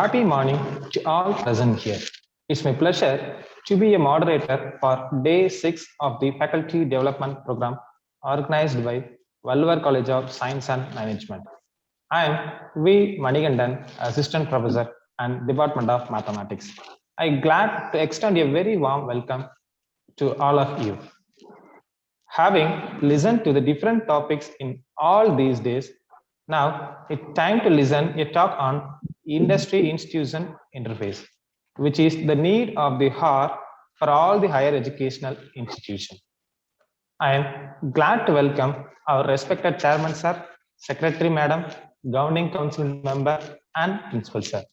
happy morning to all present here. It's my pleasure to be a moderator for day 6 of the Faculty Development Program organized by Valvar College of Science and Management. I am V. Manigandan, Assistant Professor and Department of Mathematics. I'm glad to extend a very warm welcome to all of you. Having listened to the different topics in all these days, now it's time to listen a talk on industry institution interface, which is the need of the hour for all the higher educational institutions. I am glad to welcome our respected chairman sir, secretary madam, governing council member and principal sir.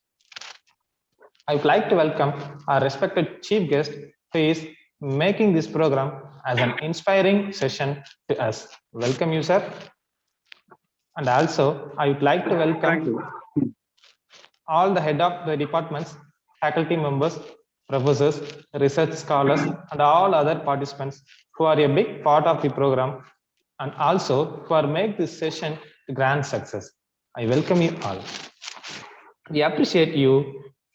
I would like to welcome our respected chief guest who is making this program as an inspiring session to us. Welcome you sir. And also I would like to welcome all the head of the departments, faculty members, professors, research scholars, and all other participants who are a big part of the program and also who are make this session a grand success. I welcome you all. We appreciate you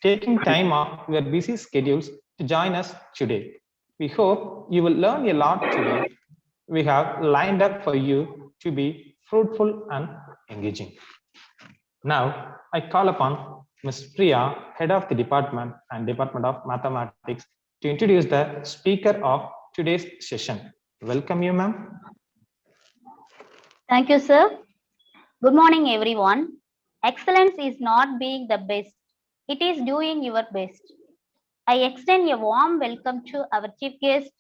taking time off your busy schedules to join us today. We hope you will learn a lot today. We have lined up for you to be fruitful and engaging. Now, I call upon Ms. Priya, Head of the Department and Department of Mathematics, to introduce the speaker of today's session. Welcome you, ma'am. Thank you, sir. Good morning, everyone. Excellence is not being the best. It is doing your best. I extend a warm welcome to our chief guest.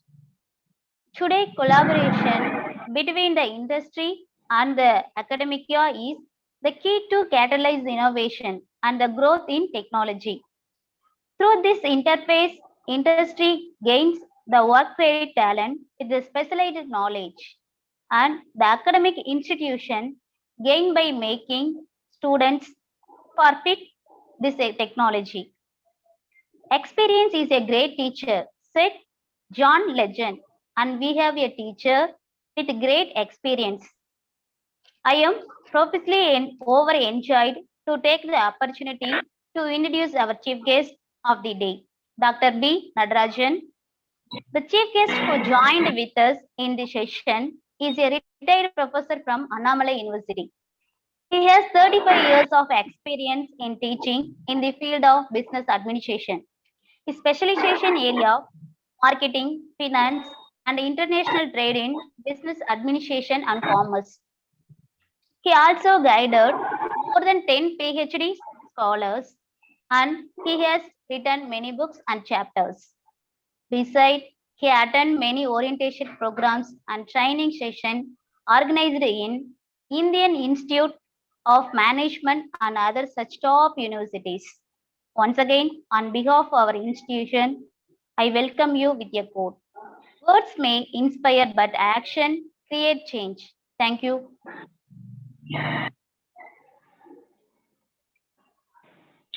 Today, collaboration between the industry and the academia is the key to catalyze innovation and the growth in technology. Through this interface, industry gains the work-ready talent with the specialized knowledge, and the academic institution gain by making students perfect this technology. Experience is a great teacher, said John Legend, and we have a teacher with great experience. I am profusely and over enjoyed to take the opportunity to introduce our chief guest of the day, Dr. B. Nadarajan. The chief guest who joined with us in the session is a retired professor from Annamalai University. He has 35 years of experience in teaching in the field of business administration. His specialization area, marketing, finance, and international trade in business administration and commerce. He also guided more than 10 PhD scholars, and he has written many books and chapters. Besides, he attended many orientation programs and training sessions organized in Indian Institute of Management and other such top universities. Once again, on behalf of our institution, I welcome you with a quote. Words may inspire, but action create change. Thank you.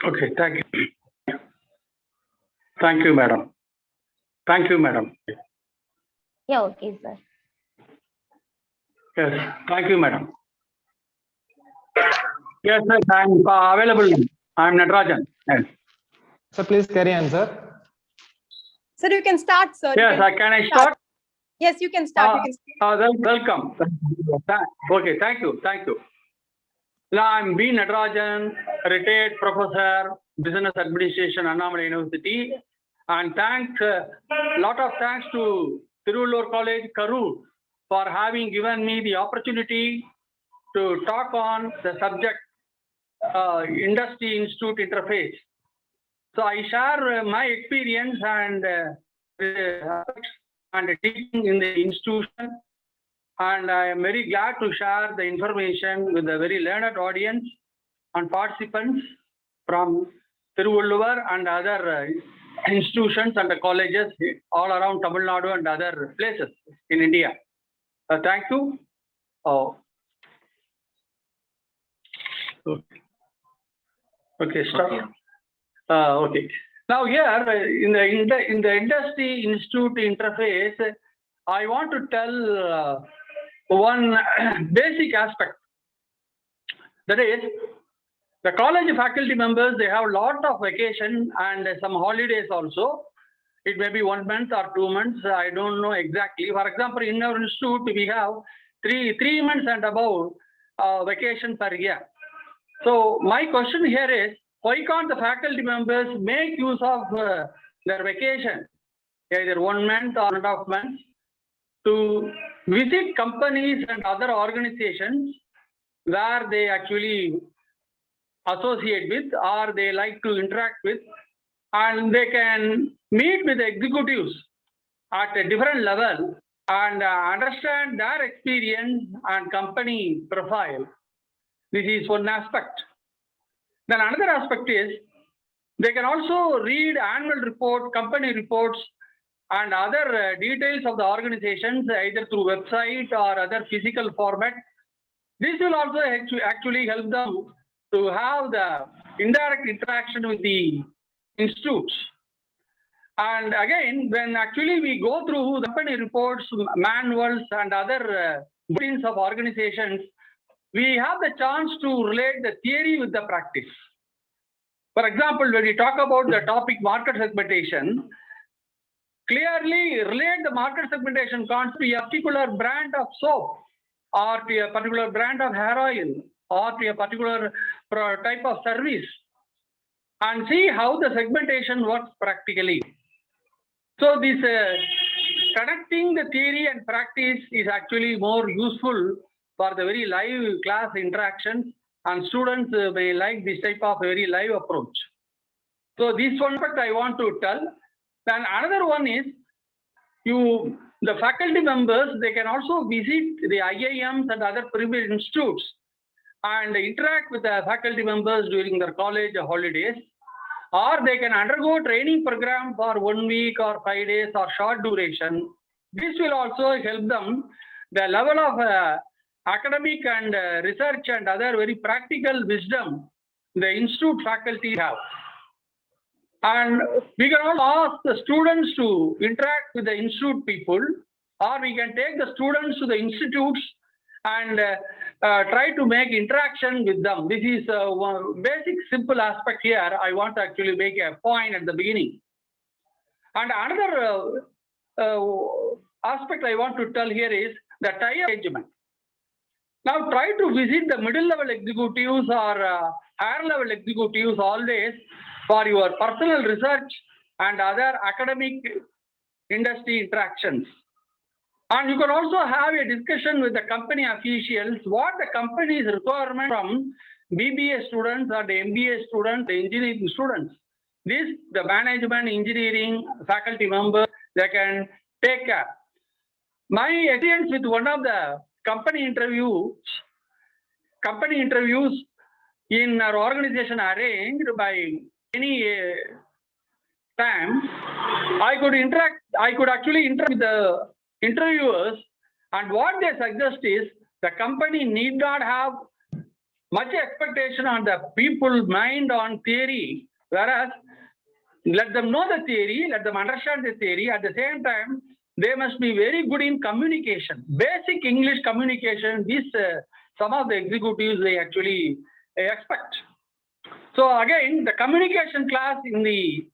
Okay, thank you. Thank you, madam. Thank you, madam. Yeah, okay, sir. Yes, thank you, madam. Yes, sir, I'm available. I'm Natarajan. Yes. So please carry on, sir. Sir, you can start, sir. Yes, can I start? Yes, you can start. Welcome. Okay, thank you. Thank you. Now, I'm B. Natarajan, retired professor, business administration, Annamalai University. And thanks, lot of thanks to Tiruvallur College, Karur, for having given me the opportunity to talk on the subject Industry Institute Interface. So I share my experience and teaching in the institution. And I am very glad to share the information with a very learned audience and participants from Tiruvallur and other institutions and the colleges all around Tamil Nadu and other places in India. Thank you. Okay, start. Okay. Now here in the Industry Institute interface, I want to tell one basic aspect. That is, The college faculty members, they have a lot of vacation and some holidays also. It may be 1 month or 2 months. I don't know exactly. For example, in our institute, we have three months and above vacation per year. So my question here is, why can't the faculty members make use of their vacation, either 1 month or 1.5 months, to visit companies and other organizations where they actually associate with or they like to interact with, and they can meet with the executives at a different level and understand their experience and company profile. This is one aspect. Then another aspect is they can also read annual report, company reports, and other details of the organizations either through website or other physical format. This will also actually help them to have the indirect interaction with the institutes. And again, when actually we go through the company reports, manuals, and other bulletins of organizations, we have the chance to relate the theory with the practice. For example, when we talk about the topic market segmentation, clearly relate the market segmentation concept to a particular brand of soap, or to a particular brand of hair oil, or to a particular type of service, and see how the segmentation works practically. So this connecting the theory and practice is actually more useful for the very live class interactions, and students may like this type of very live approach. So this one fact I want to tell. Then another one is, the faculty members, they can also visit the IIMs and other privileged institutes and interact with the faculty members during their college holidays, or they can undergo training program for 1 week or 5 days or short duration. This will also help them the level of academic and research and other very practical wisdom the institute faculty have. And we can also ask the students to interact with the institute people, or we can take the students to the institutes and try to make interaction with them. This is one basic simple aspect here. I want to actually make a point at the beginning. And another aspect I want to tell here is the tie-up arrangement. Now try to visit the middle level executives or higher level executives always for your personal research and other academic industry interactions. And you can also have a discussion with the company officials, what the company's requirement from BBA students or the MBA students, the engineering students. This, the management, engineering, faculty members, they can take care. My experience with one of the company interviews in our organization arranged by any time, I could actually interact with the interviewers, and what they suggest is the company need not have much expectation on the people's mind on theory, whereas let them know the theory, let them understand the theory. At the same time, they must be very good in communication, basic English communication. This some of the executives they actually expect. So again, the communication class in the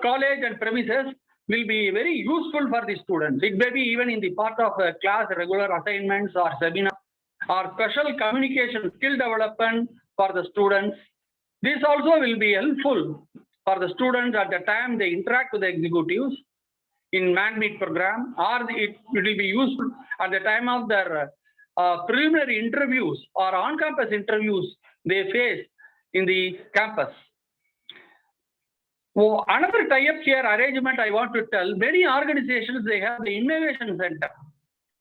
college and premises will be very useful for the students. It may be even in the part of class regular assignments or seminars or special communication skill development for the students. This also will be helpful for the students at the time they interact with the executives in man-meet program, or it will be useful at the time of their preliminary interviews or on-campus interviews they face in the campus. Well, another tie-up here arrangement I want to tell, many organizations, they have the innovation center.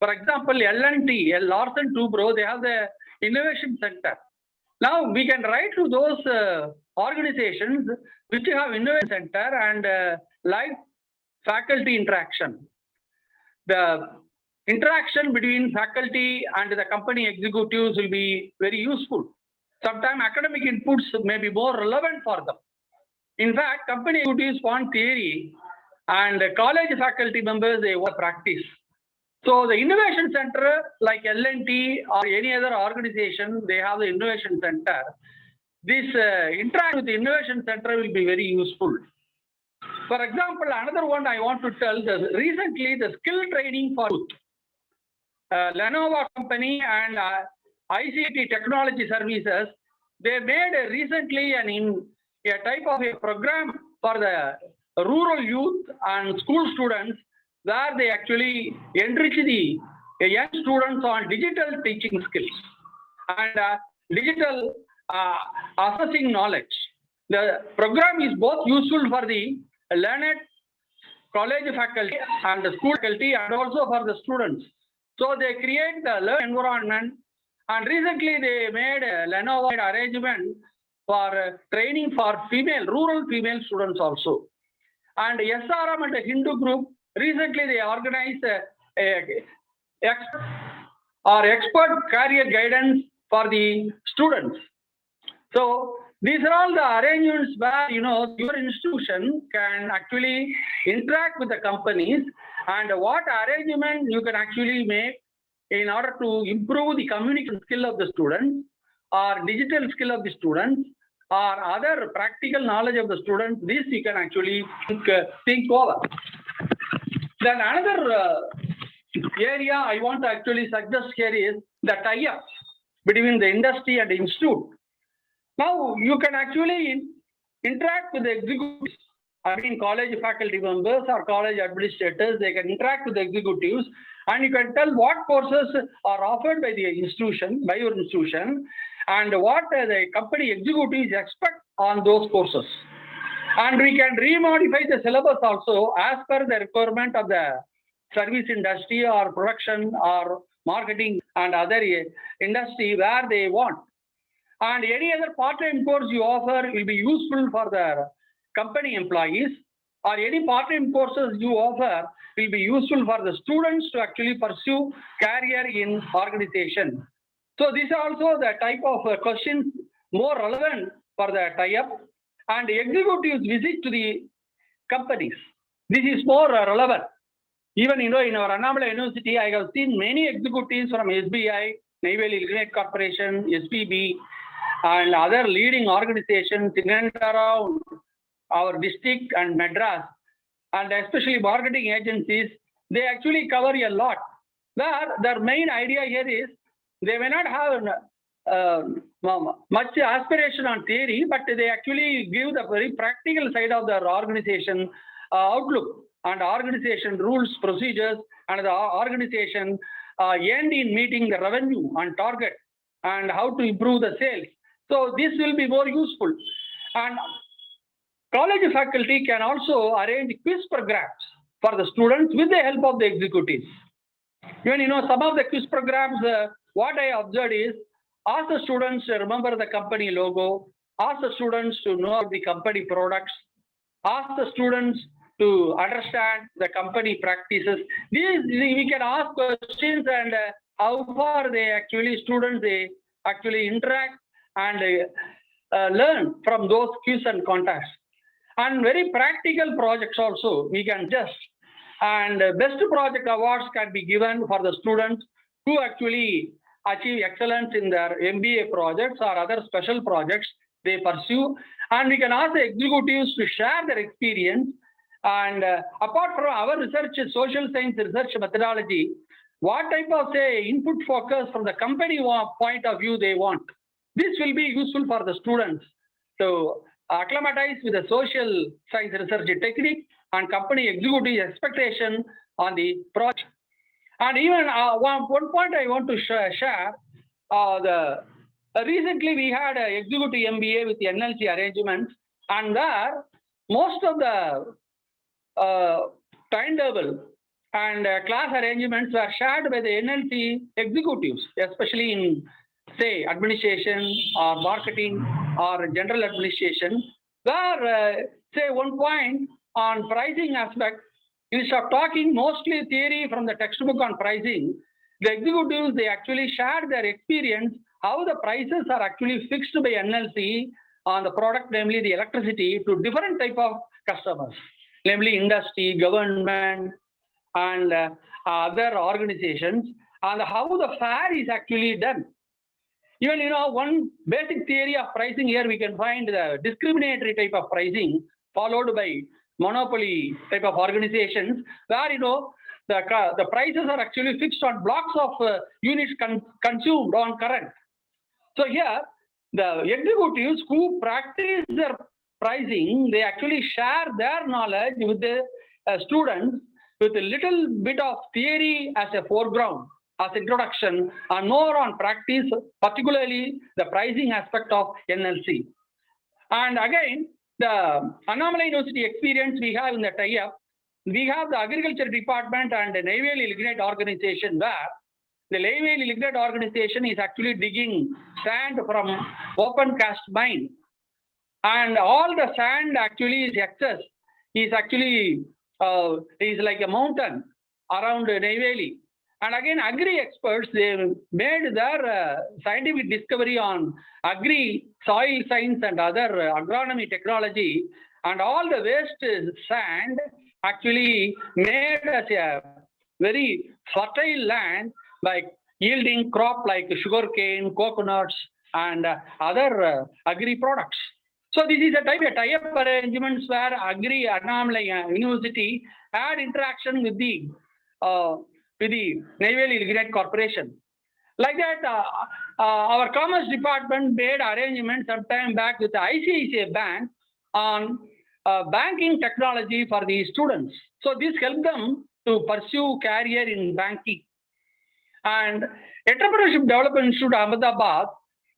For example, L&T, Larsen Toubro, they have the innovation center. Now we can write to those organizations which have innovation center and like faculty interaction. The interaction between faculty and the company executives will be very useful. Sometimes academic inputs may be more relevant for them. In fact, company executives want theory and college faculty members, they want practice. So the innovation center like L&T or any other organization, they have the innovation center. this interact with the Innovation Center will be very useful. For example, another one I want to tell, recently the skill training for youth. Lenovo company and ICT Technology Services, they made recently a type of a program for the rural youth and school students where they actually enrich the young students on digital teaching skills and digital assessing knowledge. The program is both useful for the learned college faculty and the school faculty and also for the students. So they create the learning environment, and recently they made a Lenovo arrangement for training for rural female students also. And SRM and the Hindu group, recently they organized expert career guidance for the students. So these are all the arrangements where, your institution can actually interact with the companies and what arrangement you can actually make in order to improve the communication skill of the students or digital skill of the students or other practical knowledge of the students. This you can actually think over. Then another area I want to actually suggest here is the tie-up between the industry and the institute. Now you can actually interact with the executives. College faculty members or college administrators, they can interact with the executives and you can tell what courses are offered by the institution, by your institution, and what the company executives expect on those courses. And we can remodify the syllabus also as per the requirement of the service industry or production or marketing and other industry where they want. And any other part-time course you offer will be useful for the company employees, or any part-time courses you offer will be useful for the students to actually pursue career in organization. So these are also the type of questions more relevant for the tie-up, and the executives visit to the companies. This is more relevant. Even in our Annamala University, I have seen many executives from SBI, Neyveli Lignite Corporation, SPB, and other leading organizations in and around our district and Madras, and especially marketing agencies. They actually cover a lot. Their main idea here is they may not have much aspiration on theory, but they actually give the very practical side of their organization outlook and organization rules, procedures, and the organization end in meeting the revenue and target and how to improve the sales. So this will be more useful. And college faculty can also arrange quiz programs for the students with the help of the executives. Even some of the quiz programs, what I observed is ask the students to remember the company logo, ask the students to know the company products, ask the students to understand the company practices. We can ask questions and how far students actually interact and learn from those quiz and contests. And very practical projects also we can just. And best project awards can be given for the students who actually achieve excellence in their MBA projects or other special projects they pursue. And we can ask the executives to share their experience. And apart from our research, social science research methodology, what type of input focus from the company point of view they want. This will be useful for the students to acclimatize with the social science research technique and company executive expectation on the project. And even one point I want to share, recently we had an executive MBA with the NLC arrangements, and there most of the timetable and class arrangements were shared by the NLC executives, especially in, say, administration or marketing or general administration, where, say, one point on pricing aspect, instead of talking mostly theory from the textbook on pricing, the executives, they actually shared their experience, how the prices are actually fixed by NLC on the product, namely the electricity, to different type of customers, namely industry, government, and other organizations, and how the fare is actually done. Even, one basic theory of pricing here, we can find the discriminatory type of pricing followed by monopoly type of organizations where, the prices are actually fixed on blocks of units consumed on current. So here, the executives who practice their pricing, they actually share their knowledge with the students with a little bit of theory as a foreground, as introduction, and more on practice, particularly the pricing aspect of NLC. And again, the Annamalai University experience we have in the tie-up, we have the agriculture department and the Neyveli Lignite organization where the Neyveli Lignite organization is actually digging sand from open cast mine. And all the sand actually is excess, is actually is like a mountain around Neyveli. And again, agri experts, they made their scientific discovery on agri, soil science and other agronomy technology, and all the waste sand actually made as a very fertile land by yielding crop like sugarcane, coconuts, and other agri products. So this is a type of tie-up arrangements where Annamalai University had interaction with the Neyveli Lignite Corporation. Like that, our Commerce Department made arrangements some time back with the ICICI Bank on banking technology for the students. So this helped them to pursue career in banking. And Entrepreneurship Development Institute Ahmedabad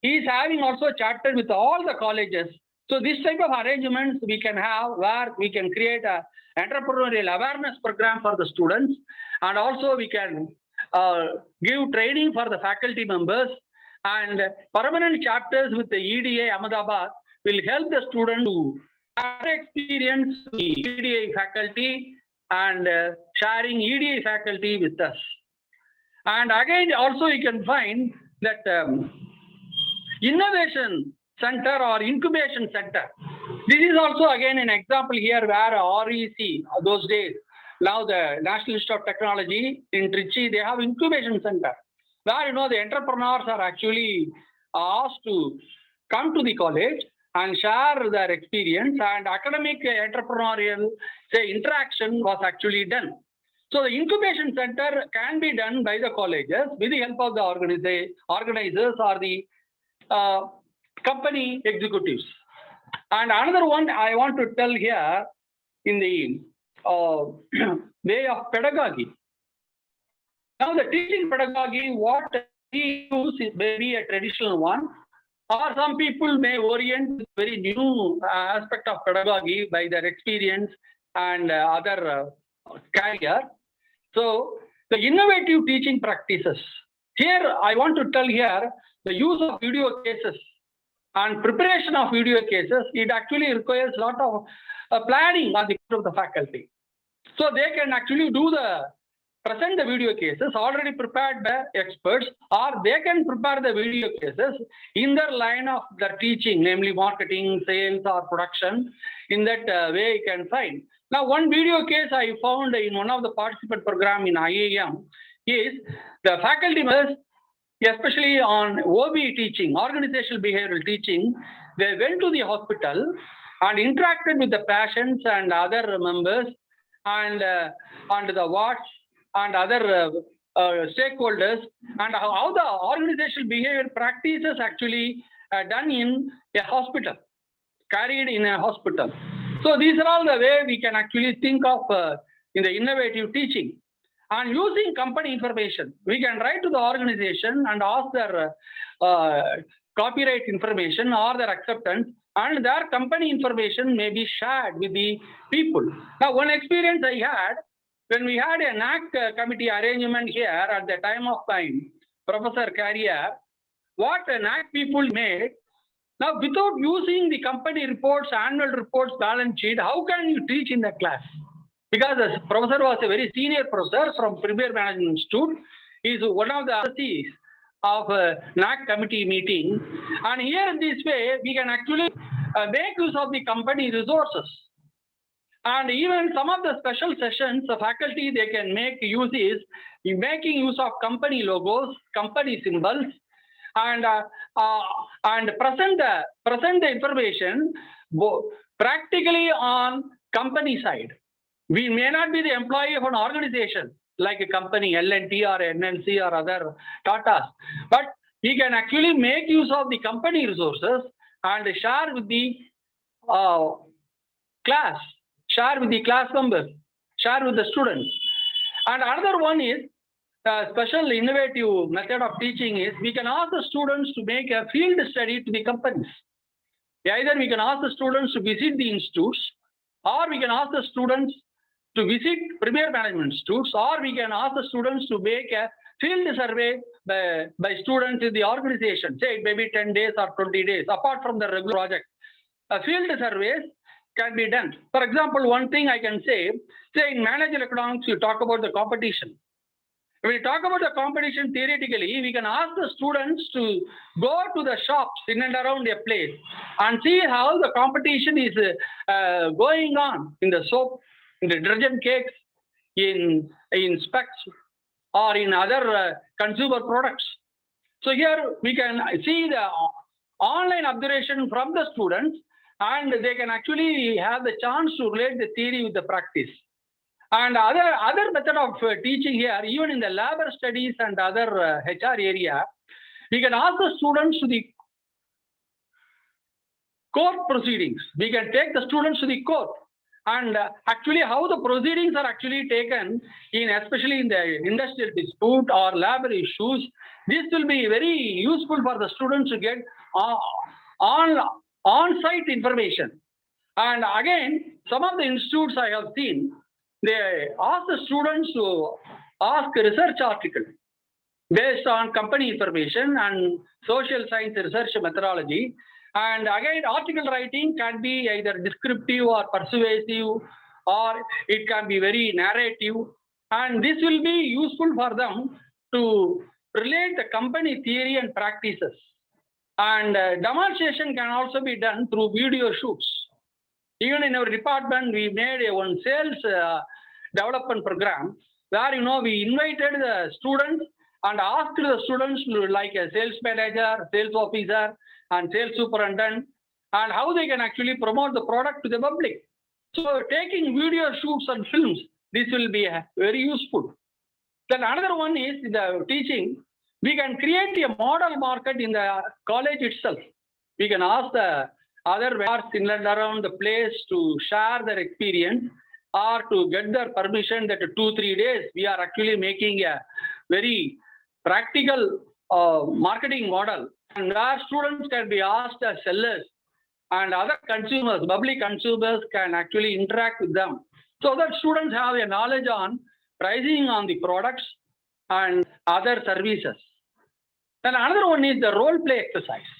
is having also chatted with all the colleges. So this type of arrangements we can have where we can create a entrepreneurial awareness program for the students, and also we can give training for the faculty members, and permanent chapters with the EDA Ahmedabad will help the student to have experience with the EDA faculty and sharing EDA faculty with us. And again, also you can find that innovation center or incubation center. This is also again an example here where REC, those days, now the National Institute of Technology in Trichy, they have incubation center where, the entrepreneurs are actually asked to come to the college and share their experience, and academic entrepreneurial, interaction was actually done. So the incubation center can be done by the colleges with the help of the organizers or the company executives. And another one I want to tell here in the way of pedagogy. Now the teaching pedagogy, what we use is maybe a traditional one, or some people may orient very new aspect of pedagogy by their experience and other career. So the innovative teaching practices. Here I want to tell here the use of video cases and preparation of video cases. It actually requires a lot of planning on the part of the faculty. So they can actually present the video cases already prepared by experts, or they can prepare the video cases in their line of their teaching, namely marketing, sales, or production. In that way, you can find. Now, one video case I found in one of the participant program in IIM is the faculty members, especially on OB teaching, organizational behavioral teaching, they went to the hospital and interacted with the patients and other members and the wards and other stakeholders, and how the organizational behavior practices actually done in a hospital, carried in a hospital. So these are all the way we can actually think of in the innovative teaching. And using company information, we can write to the organization and ask their copyright information or their acceptance, and their company information may be shared with the people. Now, one experience I had, when we had a NAC committee arrangement here at the time of my professor career, what NAC people made, now without using the company reports, annual reports, balance sheet, how can you teach in the class? Because the professor was a very senior professor from Premier Management Institute. He is one of the RCs of NAC committee meeting. And here in this way, we can actually make use of the company resources. And even some of the special sessions, the faculty, they can make uses in making use of company logos, company symbols, and and present the information practically on company side. We may not be the employee of an organization like a company, L&T or NLC or other Tatas, but he can actually make use of the company resources and share with the class, share with the class members, share with the students. And another one is special innovative method of teaching is we can ask the students to make a field study to the companies. Either we can ask the students to visit the institutes, or we can ask the students to visit Premier Management Institutes, or we can ask the students to make a field survey by students in the organization, say maybe 10 days or 20 days, apart from the regular project. Field surveys can be done. For example, one thing I can say in managerial economics, you talk about the competition. When we talk about the competition theoretically, we can ask the students to go to the shops in and around a place and see how the competition is going on in the soap, in the detergent cakes, in specs, or in other consumer products. So here we can see the online observation from the students, and they can actually have the chance to relate the theory with the practice. And other method of teaching here, even in the labor studies and other HR area, we can ask the students to the court proceedings. We can take the students to the court and actually how the proceedings are actually taken in, especially in the industrial dispute or labor issues. This will be very useful for the students to get on-site information. And again, some of the institutes I have seen, they ask the students to ask a research article based on company information and social science research methodology. And again, article writing can be either descriptive or persuasive, or it can be very narrative. And this will be useful for them to relate the company theory and practices. And demonstration can also be done through video shoots. Even in our department, we made one sales development program where, we invited the students and asked the students to, like a sales manager, sales officer, and sales superintendent, and how they can actually promote the product to the public. So taking video shoots and films, this will be very useful. Then another one is the teaching. We can create a model market in the college itself. We can ask the other vendors in and around the place to share their experience or to get their permission that 2-3 days we are actually making a very practical marketing model, and where students can be asked as sellers and other consumers, public consumers can actually interact with them, so that students have a knowledge on pricing on the products and other services. Then another one is the role play exercise.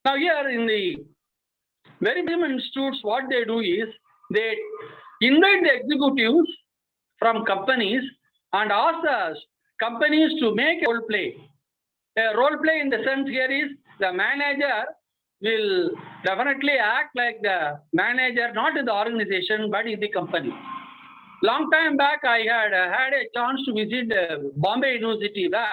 Now here in the very many institutes, what they do is they invite the executives from companies and ask the companies to make a role play. A role play in the sense here is the manager will definitely act like the manager, not in the organization, but in the company. Long time back, I had a chance to visit Bombay University, where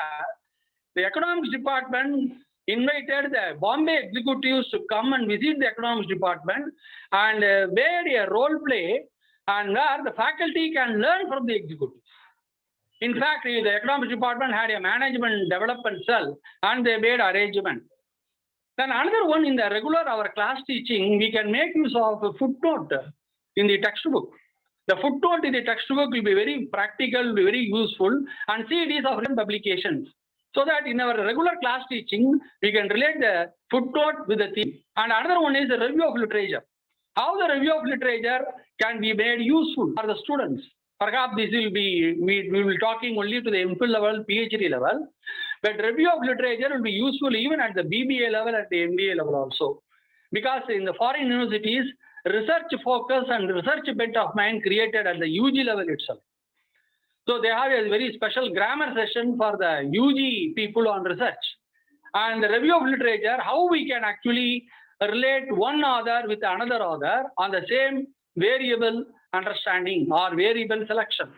the economics department invited the Bombay executives to come and visit the economics department and made a role play, and where the faculty can learn from the executives. In fact, the economics department had a management development cell and they made arrangement. Then another one, in the regular our class teaching, we can make use of a footnote in the textbook. The footnote in the textbook will be very practical, will be very useful, and CDs of written publications. So that in our regular class teaching, we can relate the footnote with the theme. And another one is the review of literature. How the review of literature can be made useful for the students. Perhaps this will be, we will be talking only to the MPhil level, PhD level, but review of literature will be useful even at the BBA level, at the MBA level also. Because in the foreign universities, research focus and research bent of mind created at the UG level itself. So they have a very special grammar session for the UG people on research. And the review of literature, how we can actually relate one author with another author on the same variable understanding or variable selection.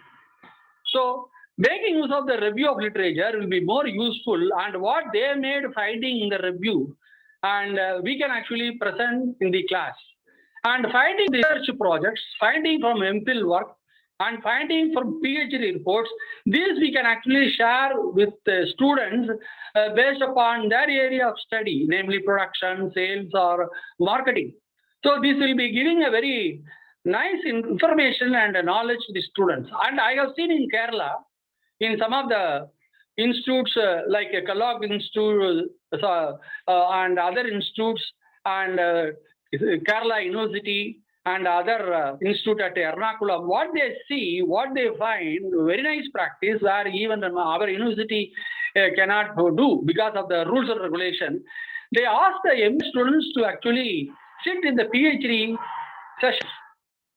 So making use of the review of literature will be more useful, and what they made finding in the review, and we can actually present in the class. And finding research projects, finding from MPhil work, and finding from PhD reports, these we can actually share with students based upon their area of study, namely production, sales, or marketing. So this will be giving a very nice information and knowledge to the students. And I have seen in Kerala, in some of the institutes like Kellogg Institute and other institutes, and Kerala University and other institute at Ernakulam, what they see, what they find, very nice practice where even our university cannot do because of the rules and regulation. They ask the MA students to actually sit in the PhD session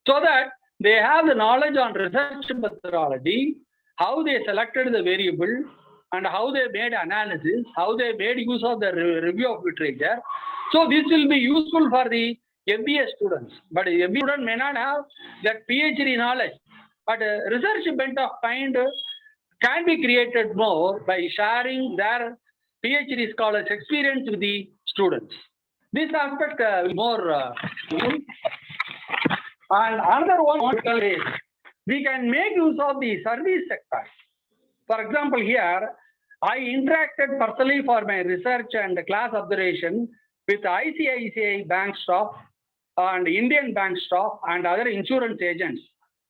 so that they have the knowledge on research methodology, how they selected the variable, and how they made analysis, how they made use of the review of literature. So this will be useful for the MBA students, but MBA student may not have that PhD knowledge. But research bent of mind can be created more by sharing their PhD scholars' experience with the students. This aspect will more. And another one is we can make use of the service sector. For example, here I interacted personally for my research and class observation with ICICI bank staff and Indian bank staff and other insurance agents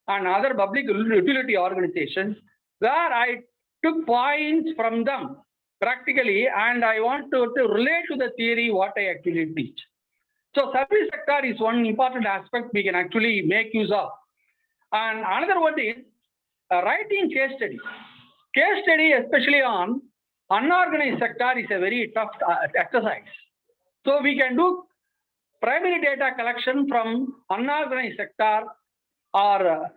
and other public utility organizations, where I took points from them practically, and I want to relate to the theory what I actually teach. So service sector is one important aspect we can actually make use of. And another one is writing case study. Case study, especially on unorganized sector, is a very tough exercise. So we can do primary data collection from unorganized sector or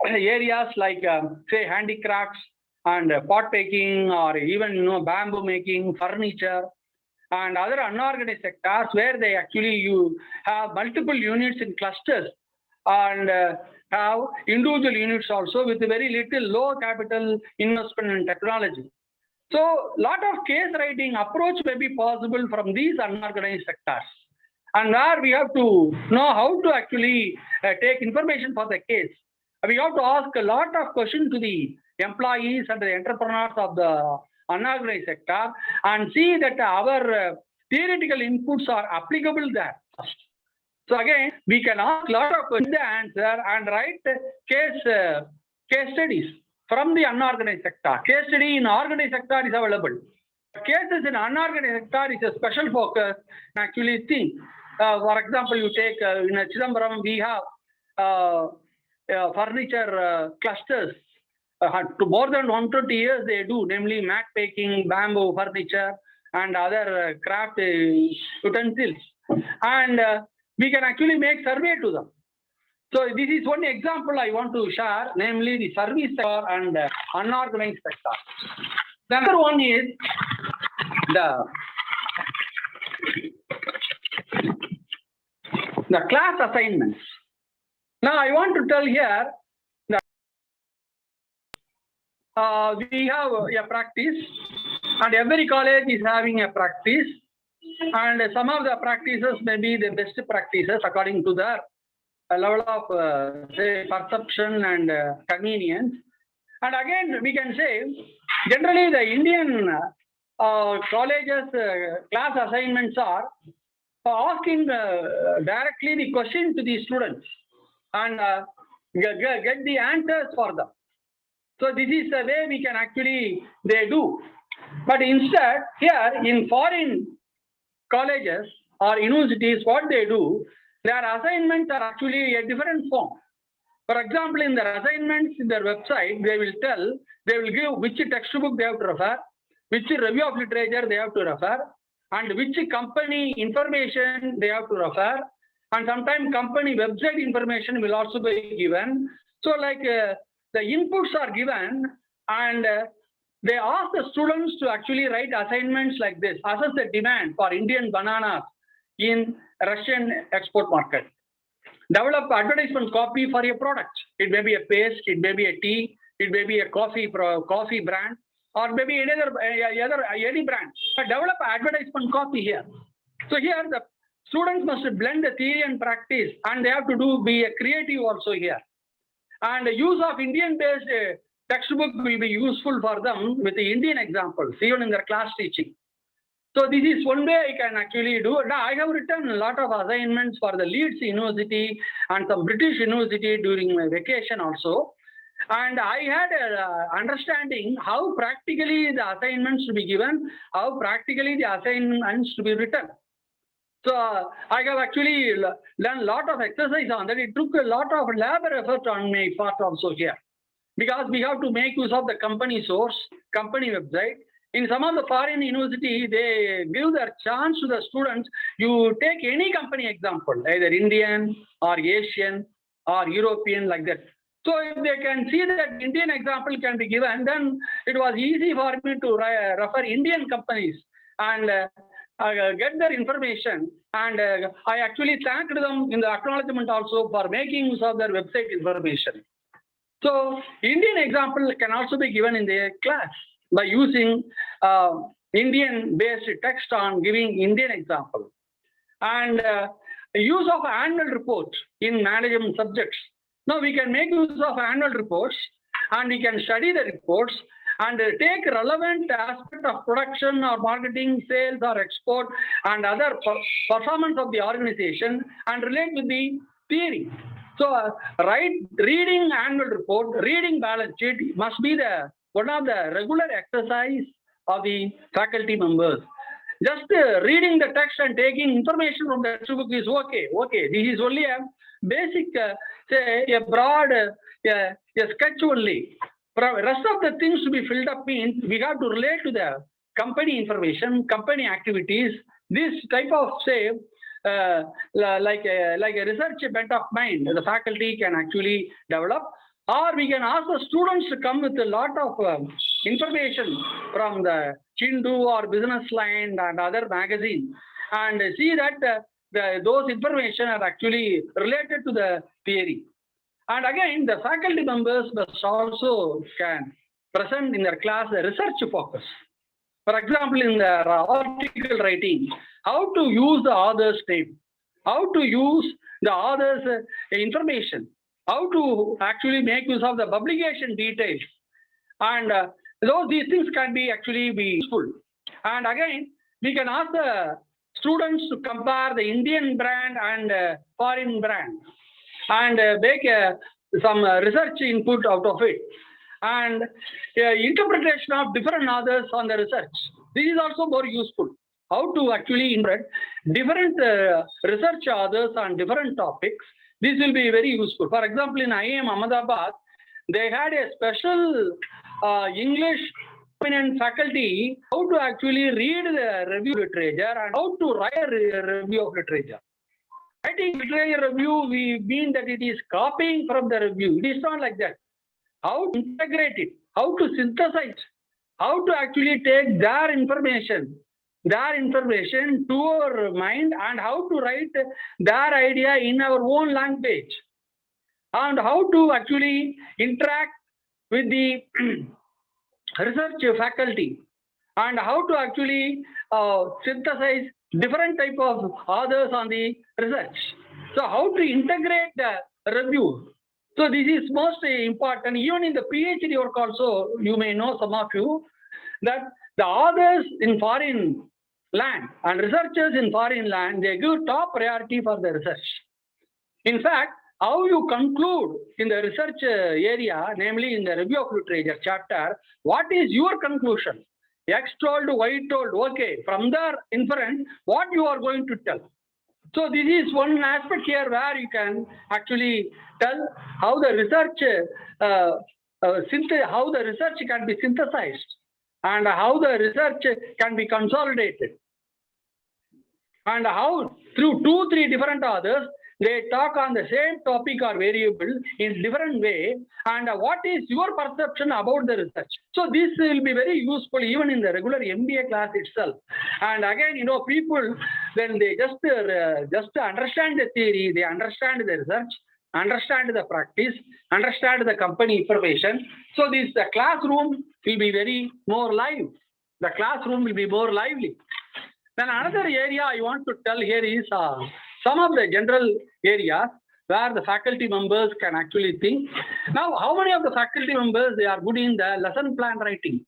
areas like say handicrafts and pot making, or even bamboo making, furniture, and other unorganized sectors where they actually you have multiple units in clusters and have individual units also with very little low capital investment in technology. So lot of case writing approach may be possible from these unorganized sectors, and where we have to know how to actually take information for the case. We have to ask a lot of questions to the employees and the entrepreneurs of the unorganized sector and see that our theoretical inputs are applicable there. So again, we can ask a lot of questions, answer, and write case studies from the unorganized sector. Case study in organized sector is available. Cases in unorganized sector is a special focus actually thing. For example, you take in Chidambaram, we have furniture clusters. To more than 120 years they do, namely mat making, bamboo furniture, and other craft utensils. And we can actually make survey to them. So this is one example I want to share, namely the service sector and unorganized sector. The other one is the class assignments. Now I want to tell here that we have a practice, and every college is having a practice, and some of the practices may be the best practices according to their level of say perception and convenience. And again, we can say generally the Indian colleges class assignments are asking directly the question to the students and get the answers for them. So this is the way we can actually they do. But instead here in foreign colleges or universities, what they do, their assignments are actually a different form. For example, in their assignments in their website, they will give which textbook they have to refer, which review of literature they have to refer, and which company information they have to refer, and sometimes company website information will also be given. So like the inputs are given, and they ask the students to actually write assignments like this: assess the demand for Indian bananas in Russian export market. Develop advertisement copy for your product. It may be a paste, it may be a tea, It may be a coffee brand, or maybe any brand. Develop advertisement copy here. So here the students must blend the theory and practice, and they have to be a creative also here. And the use of Indian-based textbook will be useful for them with the Indian examples, even in their class teaching. So this is one way I can actually do. Now I have written a lot of assignments for the Leeds University and some British University during my vacation also. And I had an understanding how practically the assignments to be given, how practically the assignments to be written. So I have actually learned a lot of exercise on that. It took a lot of labor effort on my part also here, because we have to make use of the company source, company website. In some of the foreign university, they give their chance to the students. You take any company example, either Indian or Asian or European, like that. So if they can see that Indian example can be given, then it was easy for me to refer Indian companies and get their information. And I actually thanked them in the acknowledgement also for making use of their website information. So Indian example can also be given in their class by using Indian-based text on giving Indian example. And use of annual report in management subjects. Now we can make use of annual reports, and we can study the reports and take relevant aspect of production or marketing, sales or export and other performance of the organization and relate with the theory. So reading annual report, reading balance sheet must be one of the regular exercise of the faculty members. Just reading the text and taking information from the textbook is okay. Okay, this is only a basic, say a broad a sketch only. Rest of the things to be filled up means we have to relate to the company information, company activities. This type of, say, like a research bent of mind, the faculty can actually develop. Or we can ask the students to come with a lot of information from the Chindu or Business Line and other magazines, and see that those information are actually related to the theory. And again, the faculty members must also can present in their class the research focus. For example, in their article writing, how to use the author's name, how to use the author's information, how to actually make use of the publication details. And these things can be actually be useful. And again, we can ask the students to compare the Indian brand and foreign brand and make some research input out of it. And interpretation of different authors on the research. This is also more useful. How to actually interpret different research authors on different topics. This will be very useful. For example, in IIM Ahmedabad, they had a special English faculty how to actually read the review literature and how to write a review of literature. Writing literature review, we mean that it is copying from the review. It is not like that. How to integrate it, how to synthesize, how to actually take their information to our mind, and how to write their idea in our own language, and how to actually interact with the research faculty, and how to actually synthesize different type of authors on the research. So how to integrate the review. So this is most important. Even in the PhD work also, you may know, some of you, that the authors in foreign land and researchers in foreign land, they give top priority for the research. In fact, how you conclude in the research area, namely in the review of literature chapter, what is your conclusion? X told, Y told, okay, from the inference, what you are going to tell. So this is one aspect here where you can actually tell how the research can be synthesized and how the research can be consolidated, and how through 2-3 different authors they talk on the same topic or variable in different way, and what is your perception about the research. So this will be very useful even in the regular MBA class itself. And again, you know, people, when they just understand the theory, they understand the research, understand the practice, understand the company information. So the classroom will be very more live. The classroom will be more lively. Then another area I want to tell here is some of the general areas where the faculty members can actually think. Now, how many of the faculty members, they are good in the lesson plan writing?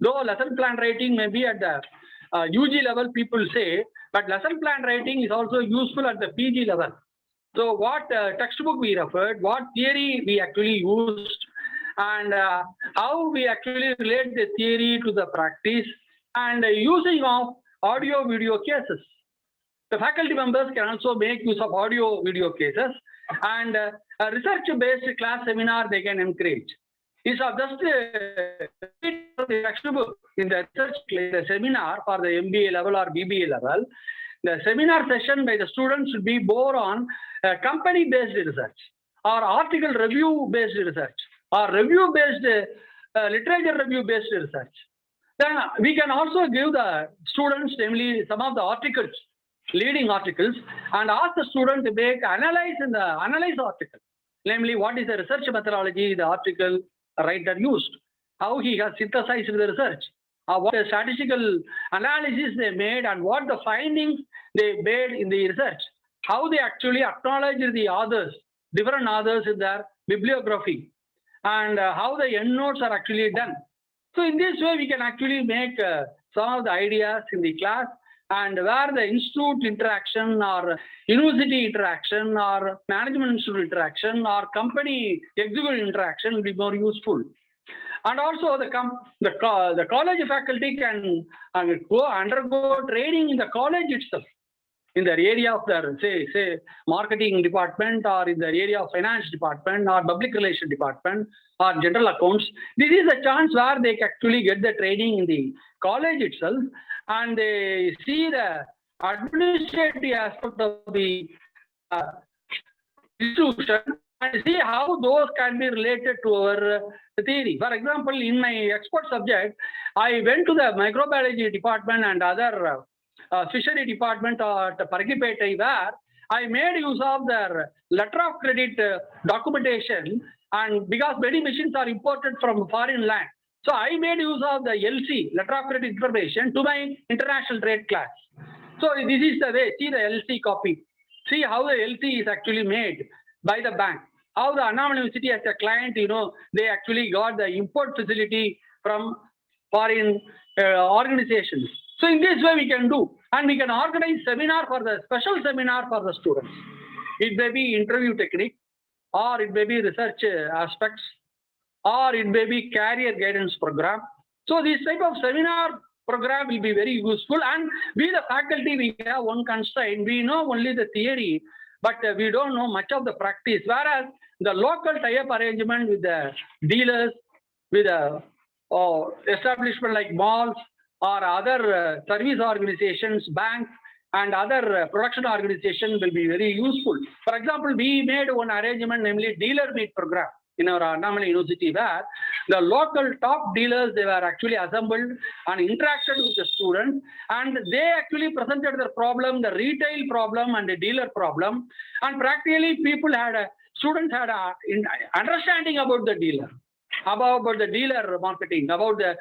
Though lesson plan writing may be at the UG level, people say, but lesson plan writing is also useful at the PG level. So what textbook we referred, what theory we actually used, and how we actually relate the theory to the practice, and using of audio video cases. The faculty members can also make use of audio video cases, and a research-based class seminar they can encourage. Instead of just the textbook in the research the seminar for the MBA level or BBA level, the seminar session by the students should be more on company-based research or article review-based research or review-based literature review-based research. Then we can also give the students, namely some of the articles, leading articles, and ask the student to make analyze article, namely what is the research methodology the article writer used, how he has synthesized the research, what the statistical analysis they made, and what the findings they made in the research, how they actually acknowledge the authors, different authors in their bibliography, and how the endnotes are actually done. So in this way, we can actually make some of the ideas in the class, and where the institute interaction or university interaction or management institute interaction or company executive interaction will be more useful. And also the college faculty can undergo training in the college itself, in the area of the say marketing department, or in the area of finance department, or public relation department, or general accounts. This is a chance where they actually get the training in the college itself, and they see the administrative aspect of the institution and see how those can be related to our theory. For example, in my expert subject, I went to the microbiology department and other fishery department at Paragipettai, where I made use of their letter of credit documentation, and because many machines are imported from foreign land, so I made use of the LC, letter of credit information, to my international trade class. So this is the way, see the LC copy, see how the LC is actually made by the bank, how the Annamalai University as a client, they actually got the import facility from foreign organizations. So in this way we can do, and we can organize special seminar for the students. It may be interview technique, or it may be research aspects, or it may be career guidance program. So this type of seminar program will be very useful, and we the faculty, we have one constraint, we know only the theory, but we don't know much of the practice, whereas the local tie-up arrangement with the dealers, with the establishment like malls, or other service organizations, banks, and other production organizations will be very useful. For example, we made one arrangement, namely dealer meet program in our Annamalai University, where the local top dealers, they were actually assembled and interacted with the students, and they actually presented their problem, the retail problem and the dealer problem, and practically students had a understanding about the dealer, about the dealer marketing, about the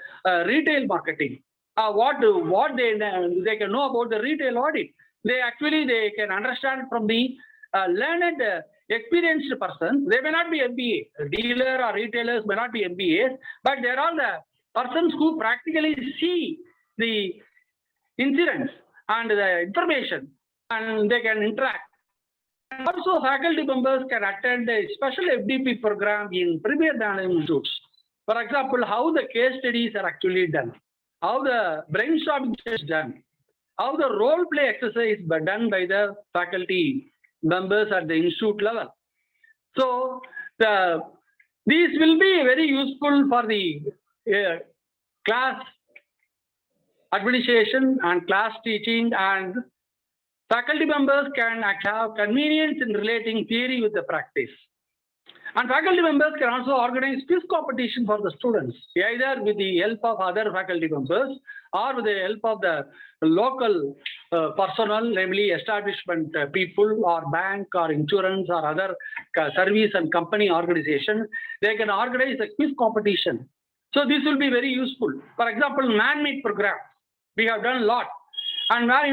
retail marketing. What they can know about the retail audit. They can understand from the learned, experienced person. They may not be MBA. Dealer or retailers may not be MBAs, but they are all the persons who practically see the incidents and the information, and they can interact. And also, faculty members can attend a special FDP program in premier management institutes. For example, how the case studies are actually done, how the brainstorming is done, how the role play exercise is done by the faculty members at the institute level. So these will be very useful for the class administration and class teaching, and faculty members can have convenience in relating theory with the practice. And faculty members can also organize quiz competition for the students, either with the help of other faculty members or with the help of the local personnel, namely establishment people or bank or insurance or other service and company organization. They can organize a quiz competition. So this will be very useful. For example, man-made program, we have done a lot. And where,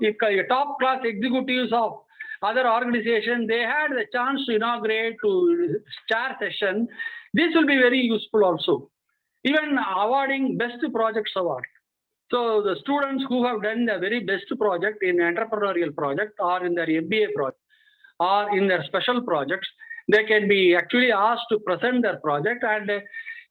if top class executives of other organizations, they had the chance to inaugurate, to chair session. This will be very useful also. Even awarding best projects award. So the students who have done the very best project in entrepreneurial project or in their MBA project or in their special projects, they can be actually asked to present their project and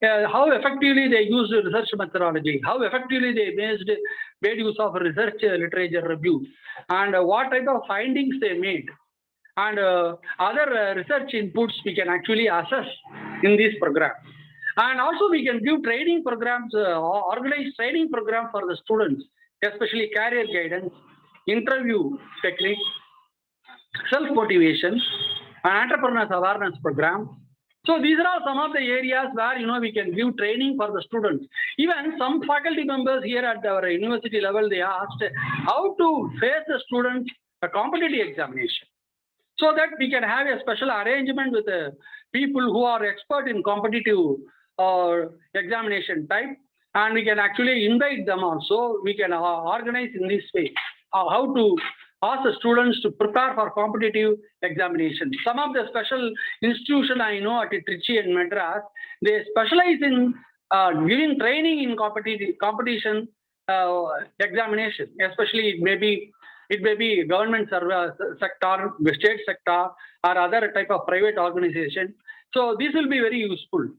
how effectively they used research methodology, how effectively they made use of research literature review, and what type of findings they made, and other research inputs we can actually assess in this program. And also we can give training programs, organize training program for the students, especially career guidance, interview technique, self-motivation, and entrepreneurs awareness program. So these are all some of the areas where we can give training for the students. Even some faculty members here at our university level, they asked how to face the students a competitive examination, so that we can have a special arrangement with the people who are expert in competitive examination type, and we can actually invite them also. We can organize in this way how to ask the students to prepare for competitive examination. Some of the special institutions I know at Trichy and Madras, they specialize in giving training in competition examination, especially it may be government sector, state sector, or other type of private organization. So this will be very useful.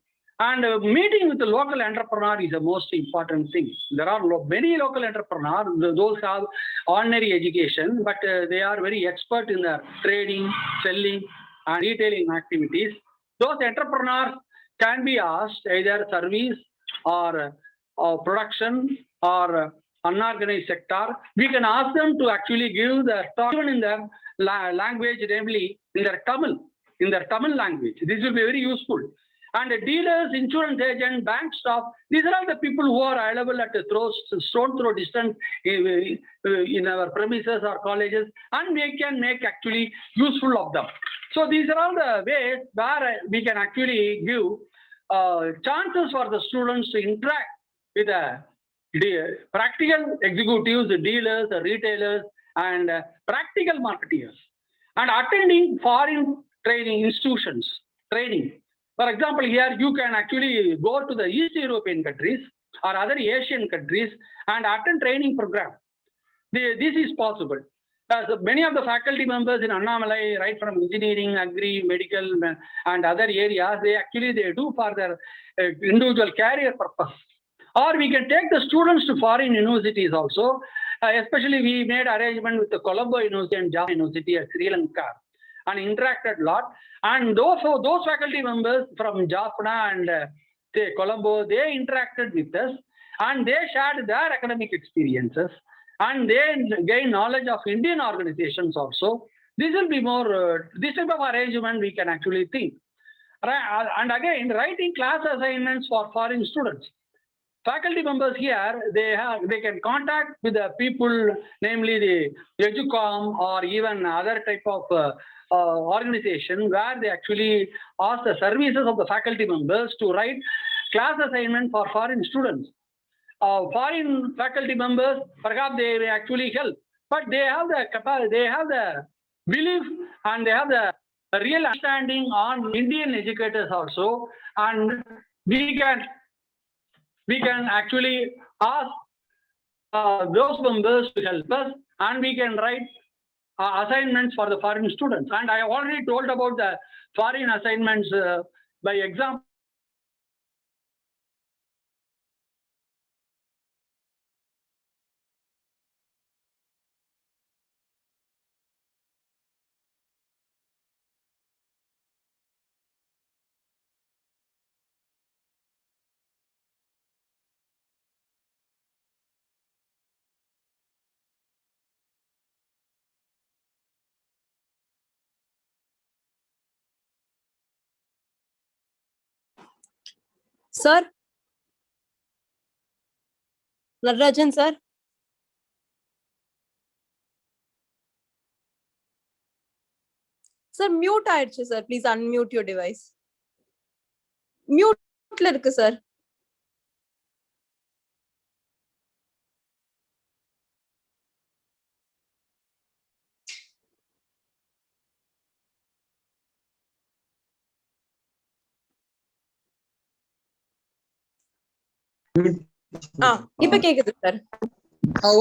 And meeting with the local entrepreneur is the most important thing. There are many local entrepreneurs, those have ordinary education, but they are very expert in the trading, selling, and retailing activities. Those entrepreneurs can be asked either service or production or unorganized sector. We can ask them to actually give the talk even in their language, namely in their Tamil language. This will be very useful. And the dealers, insurance agent, bank staff, these are all the people who are available at a stone throw distance in our premises or colleges, and we can make actually useful of them. So these are all the ways where we can actually give chances for the students to interact with the practical executives, the dealers, the retailers, and practical marketeers, and attending foreign training institutions, training. For example, here you can actually go to the East European countries or other Asian countries and attend training program. This is possible. So many of the faculty members in Annamalai, right from engineering, agri, medical, and other areas, they do for their individual career purpose. Or we can take the students to foreign universities also. Especially we made arrangement with the Colombo University and Java University at Sri Lanka and interacted a lot. And those faculty members from Jaffna and say Colombo, they interacted with us and they shared their academic experiences and they gain knowledge of Indian organizations also. This will be more, this type of arrangement we can actually think. And again, writing class assignments for foreign students. Faculty members here, they can contact with the people, namely the EduCom or even other type of organization where they actually ask the services of the faculty members to write class assignment for foreign students. Foreign faculty members, perhaps they may actually help, but they have the capacity, they have the belief, and they have the real understanding on Indian educators also, and we can actually ask those members to help us, and we can write assignments for the foreign students. And I already told about the foreign assignments by example. Sir? Natarajan, sir? Sir, mute ஆயிடுச்சு, sir. Please unmute your device. Mute ல இருக்கு, sir. இப்ப கேக்குது, sir.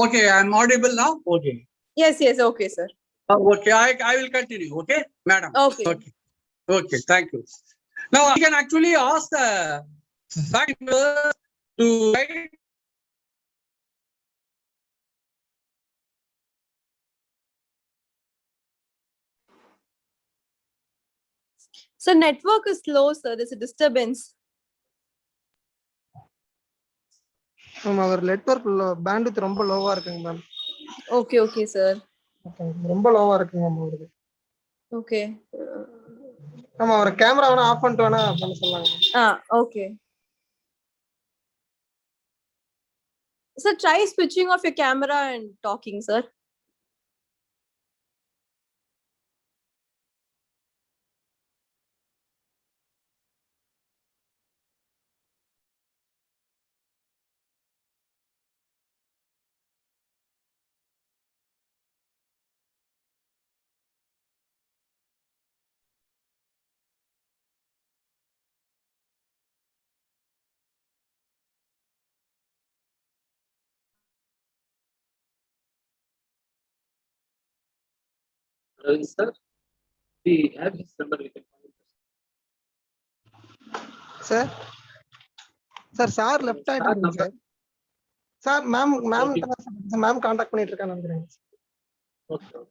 Okay, I'm audible now. Okay. Yes, yes, okay, sir. Okay, I will continue. Okay, madam. Okay. Okay. Okay, thank you. Now I can actually ask the faculty members to write. Sir, network is slow, sir. There's a disturbance. அவர் network bandwidth ரொம்ப லோவா இருக்குங்க ma'am. Okay, okay, sir. ரொம்ப லோவா இருக்குங்க ma'am அவருக்கு. Okay. நம்ம அவர் camera வேணா ஆஃப் பண்ணிட்டு வேணா பண்ண சொல்லாங்க. Okay. Sir, try switching off your camera and talking, sir. Sir, we have his number. Sir sir left ஆயிட்டு இருக்கு சார். சார் மேம் கான்டாக்ட் பண்ணிட்டு இருக்கான்னு நினைக்கிறேன். Okay.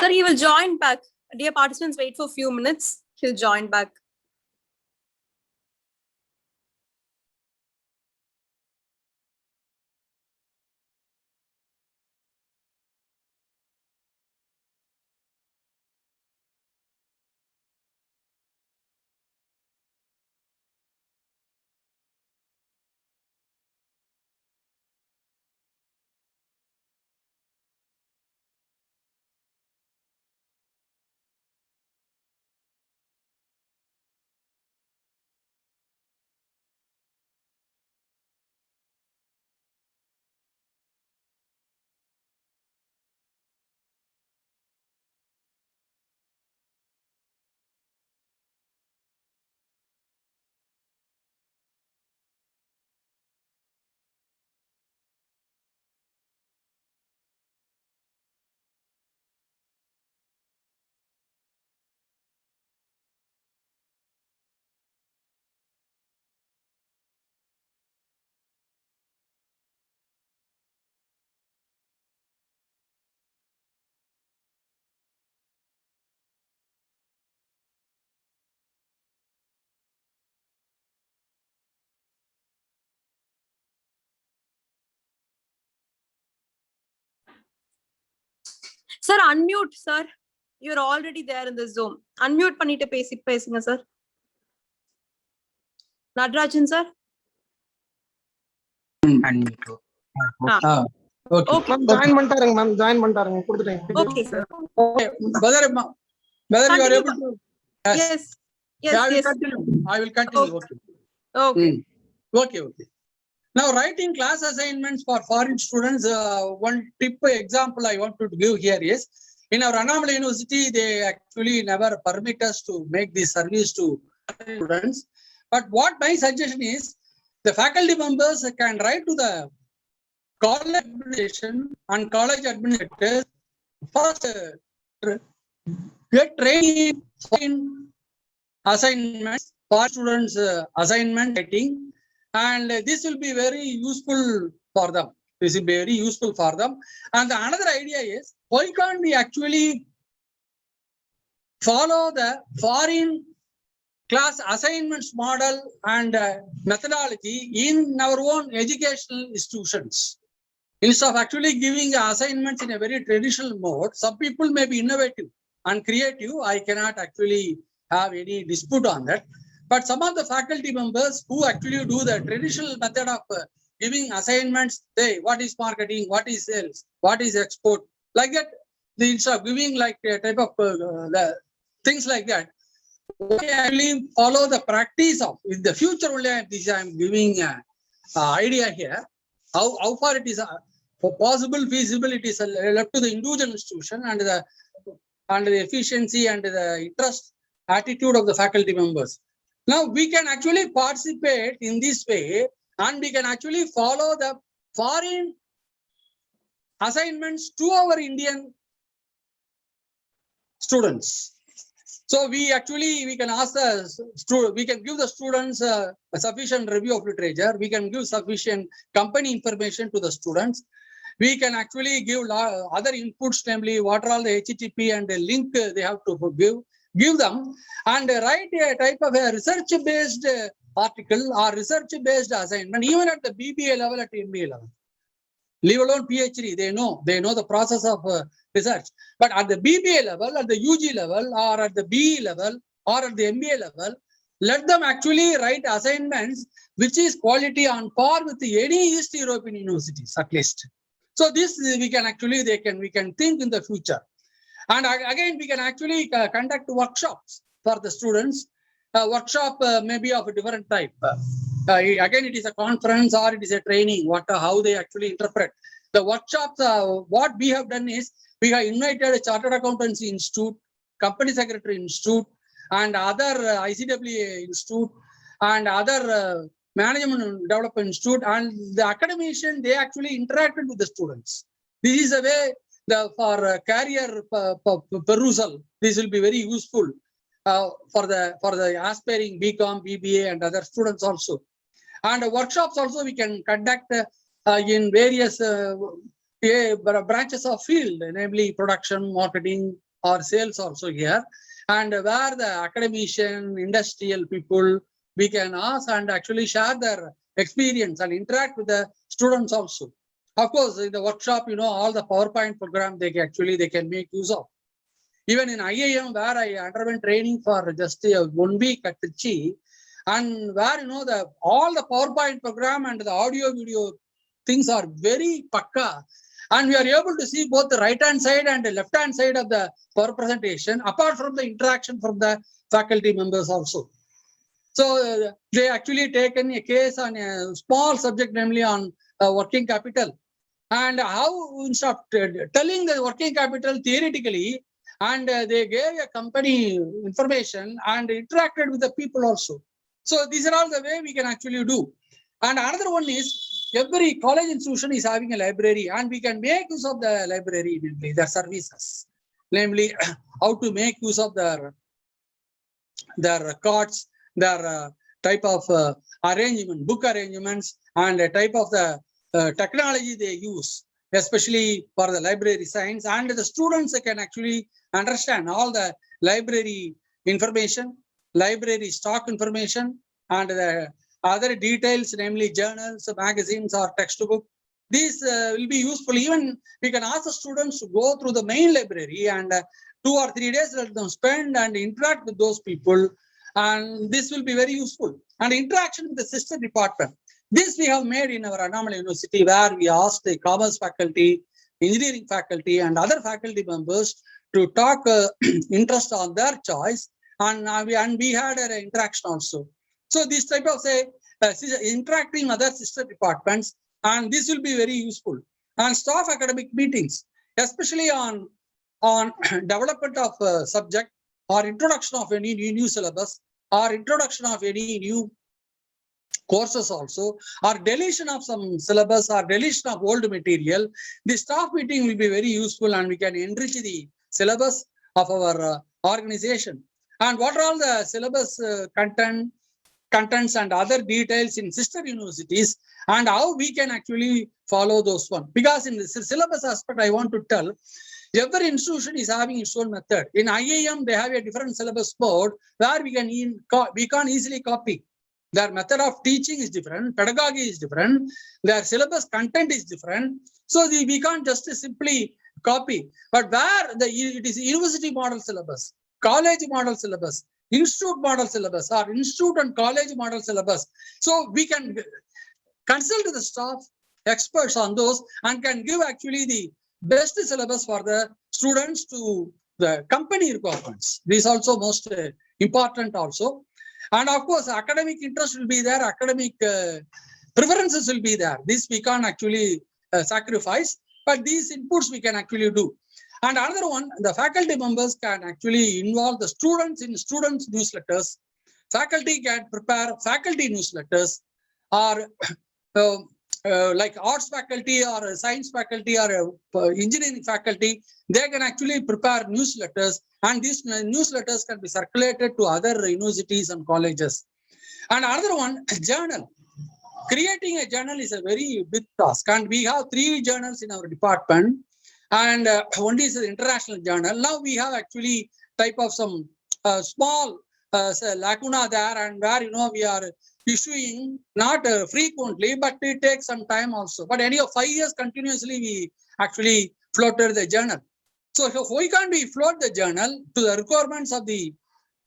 Sir, he will join back. Dear participants, wait for a few minutes. He'll join back. Sir, unmute, sir. You're already there in the Zoom. Unmute பண்ணிட்டு பேசுங்க, sir. Natarajan, sir. Unmute. Okay. Ma'am join பண்ணிட்டாருங்க கொடுத்துட்டேன். Okay, sir. Okay. Whether you are able to. Yes. Yes, yes. I will continue. Okay. Okay. Okay. Now, writing class assignments for foreign students, one tip example I want to give here is, in our Annamalai University, they actually never permit us to make this service to students. But what my suggestion is, the faculty members can write to the college administration and college administrators first get training in assignments for students assignment writing, and this will be very useful for them. This will be very useful for them. And the another idea is, why can't we actually follow the foreign class assignments model and methodology in our own educational institutions? Instead of actually giving the assignments in a very traditional mode, some people may be innovative and creative. I cannot actually have any dispute on that. But some of the faculty members who actually do the traditional method of giving assignments, say what is marketing, what is sales, what is export, like that, instead of giving like a type of the things like that, we actually follow the practice of in the future only. I'm giving idea here how far it is possible, feasible. It is left to the individual institution and the efficiency and the interest attitude of the faculty members. Now we can actually participate in this way, and we can actually follow the foreign assignments to our Indian students. So we can ask the we can give the students a sufficient review of literature. We can give sufficient company information to the students. We can actually give other inputs, namely what are all the HTTP and the link they have to give them, and write a type of a research-based article or research-based assignment, even at the BBA level, at MBA level. Leave alone PhD, they know the process of research. But at the BBA level, at the UG level, or at the BE level, or at the MBA level, let them actually write assignments which is quality on par with any East European universities, at least. So this we can actually, we can think in the future. And again, we can actually conduct workshops for the students. Workshop may be of a different type. Again, it is a conference or it is a training, how they actually interpret. The workshops, what we have done is, we have invited a Chartered Accountancy Institute, Company Secretary Institute, and other ICWA Institute, and other Management Development Institute, and the academician, they actually interacted with the students. This is a way for career perusal. This will be very useful for the aspiring BCom, BBA, and other students also. And workshops also we can conduct in various branches of field, namely production, marketing, or sales also here. And where the academician, industrial people, we can ask and actually share their experience and interact with the students also. Of course, in the workshop, all the PowerPoint program they can make use of. Even in IIM, where I underwent training for just 1 week at Trichy, and where all the PowerPoint program and the audio video things are very pakka, and we are able to see both the right hand side and the left hand side of the power presentation, apart from the interaction from the faculty members also. So they actually taken a case on a small subject, namely on working capital, and how instead of telling the working capital theoretically, and they gave a company information and interacted with the people also. So these are all the way we can actually do. And another one is, every college institution is having a library, and we can make use of the library, their services, namely how to make use of their records, their type of arrangement, book arrangements, and the type of the technology they use, especially for the library science. And the students can actually understand all the library information, library stock information, and the other details, namely journals, magazines, or textbook. These will be useful. Even we can ask the students to go through the main library, and 2 or 3 days let them spend and interact with those people, and this will be very useful. And interaction with the sister department. This we have made in our Annamalai University, where we asked the commerce faculty, engineering faculty, and other faculty members to talk interest on their choice, and we had an interaction also. So this type of interacting other sister departments, and this will be very useful. And staff academic meetings, especially on development of subject, or introduction of any new syllabus, or introduction of any new courses also, or deletion of some syllabus or deletion of old material, the staff meeting will be very useful and we can enrich the syllabus of our organization. And what are all the syllabus contents and other details in sister universities, and how we can actually follow those one. Because in the syllabus aspect, I want to tell, every institution is having its own method. In IIM, they have a different syllabus board where we can easily copy. Their method of teaching is different, pedagogy is different, their syllabus content is different. So we can't just simply copy. But where it is university model syllabus, college model syllabus, institute model syllabus, or institute and college model syllabus. So we can consult the staff, experts on those, and can give actually the best syllabus for the students to the company requirements. This is also most important also. And of course, academic interest will be there, academic preferences will be there. This we can't actually sacrifice, but these inputs we can actually do. And another one, the faculty members can actually involve the students in students' newsletters. Faculty can prepare faculty newsletters, or like arts faculty or science faculty or engineering faculty, they can actually prepare newsletters, and these newsletters can be circulated to other universities and colleges. And another one, journal. Creating a journal is a very big task, and we have 3 journals in our department. And one is the international journal. Now we have actually type of some small lacuna there, and where we are issuing not frequently, but it takes some time also. But anyhow, 5 years continuously we actually floated the journal. So why can't we float the journal to the requirements of the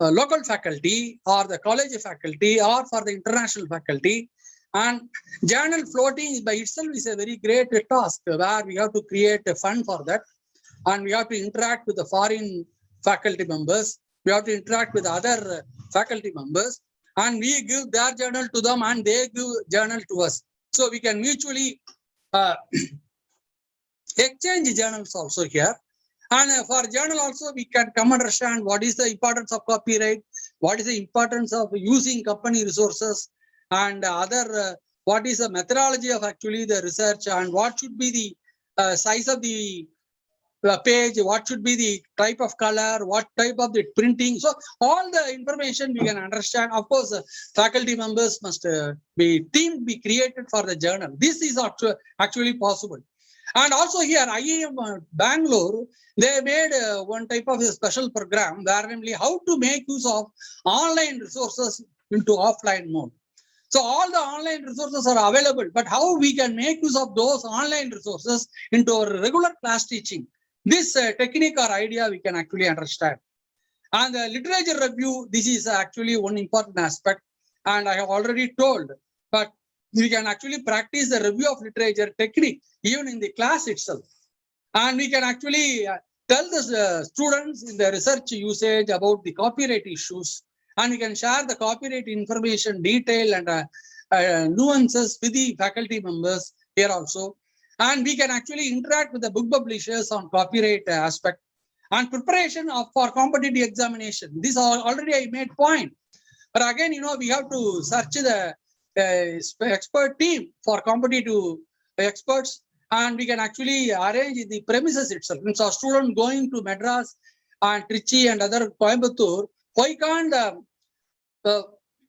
local faculty or the college faculty or for the international faculty? And journal floating by itself is a very great task, where we have to create a fund for that, and we have to interact with the foreign faculty members. We have to interact with other faculty members, and we give their journal to them and they give journal to us. So we can mutually exchange journals also here. And for journal also, we can come understand what is the importance of copyright, what is the importance of using company resources, and other what is the methodology of actually the research, and what should be the size of the page, what should be the type of color, what type of the printing. So all the information we can understand. Of course, faculty members must be created for the journal. This is actually possible. And also here, IIM Bangalore, they made one type of a special program where namely how to make use of online resources into offline mode. So all the online resources are available, but how we can make use of those online resources into our regular class teaching? This technique or idea we can actually understand. And the literature review, this is actually one important aspect, and I have already told, but we can actually practice the review of literature technique even in the class itself. And we can actually tell the students in the research usage about the copyright issues, and we can share the copyright information, detail and nuances with the faculty members here also. And we can actually interact with the book publishers on copyright aspect and preparation for competitive examination. This already I made point. But again, we have to search the expert team for competitive experts, and we can actually arrange the premises itself. So a student going to Madras and Trichy and other Coimbatore, why can't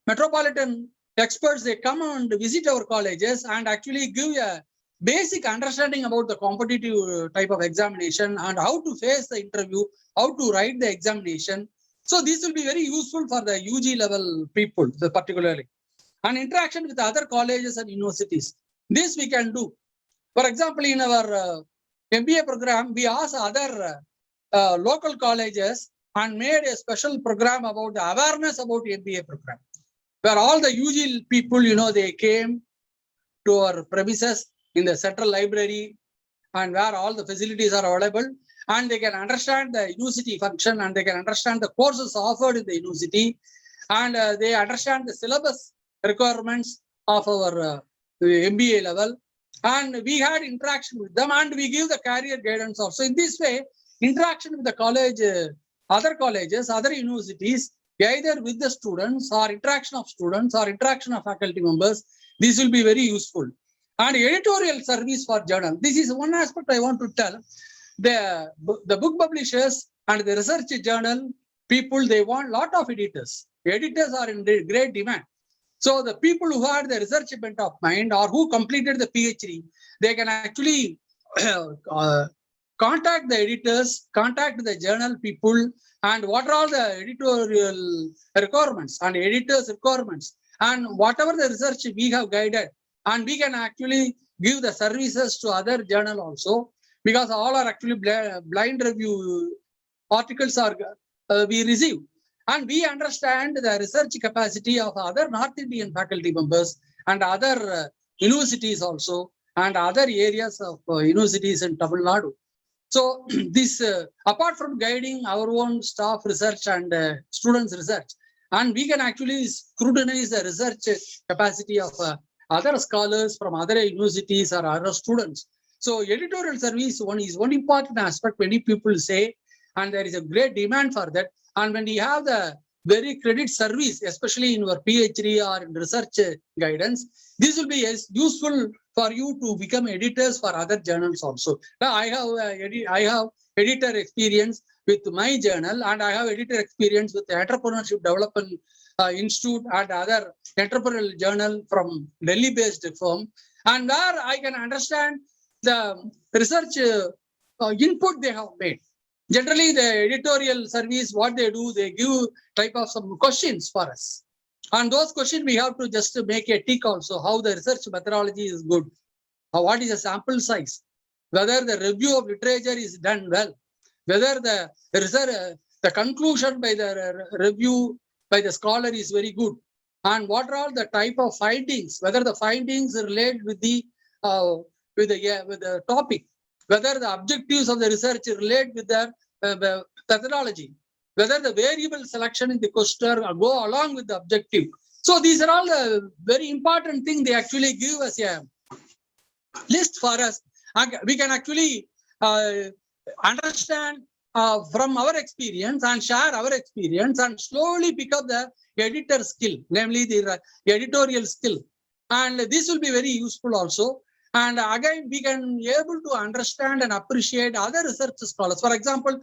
metropolitan experts, they come and visit our colleges and actually give a basic understanding about the competitive type of examination and how to face the interview, how to write the examination. So this will be very useful for the UG level people particularly. And interaction with other colleges and universities. This we can do. For example, in our MBA program, we asked other local colleges and made a special program about the awareness about MBA program, where all the UG people, they came to our premises in the central library, and where all the facilities are available, and they can understand the university function, and they can understand the courses offered in the university, and they understand the syllabus requirements of our MBA level. And we had interaction with them, and we give the career guidance also. In this way, interaction with the college, other colleges, other universities, either with the students or interaction of students or interaction of faculty members. This will be very useful. And editorial service for journal. This is one aspect I want to tell. The book publishers and the research journal people, they want lot of editors. Editors are in great demand. So the people who had the research bent of mind or who completed the PhD, they can actually contact the editors, contact the journal people, and what are all the editorial requirements and editors' requirements, and whatever the research we have guided, and we can actually give the services to other journal also, because all are actually blind review articles are we receive. And we understand the research capacity of other North Indian faculty members and other universities also, and other areas of universities in Tamil Nadu. So this, apart from guiding our own staff research and students research, and we can actually scrutinize the research capacity of other scholars from other universities or other students. So editorial service is one important aspect many people say, and there is a great demand for that. And when you have the very credit service, especially in your PhD or in research guidance, this will be as useful for you to become editors for other journals also. Now, I have editor experience with my journal, and I have editor experience with the Entrepreneurship Development Institute and other entrepreneurial journal from Delhi-based firm, and where I can understand the research input they have made. Generally, the editorial service, what they do, they give type of some questions for us. And those questions we have to just make a tick also, how the research methodology is good, what is the sample size, whether the review of literature is done well, whether the research, the conclusion by the review by the scholar is very good, and what are all the type of findings, whether the findings relate with the topic, whether the objectives of the research relate with the methodology, whether the variable selection in the questionnaire go along with the objective. So these are all the very important things they actually give us a list for us. We can actually understand from our experience and share our experience and slowly pick up the editor skill, namely the editorial skill. And this will be very useful also. And again, we can be able to understand and appreciate other research scholars. For example,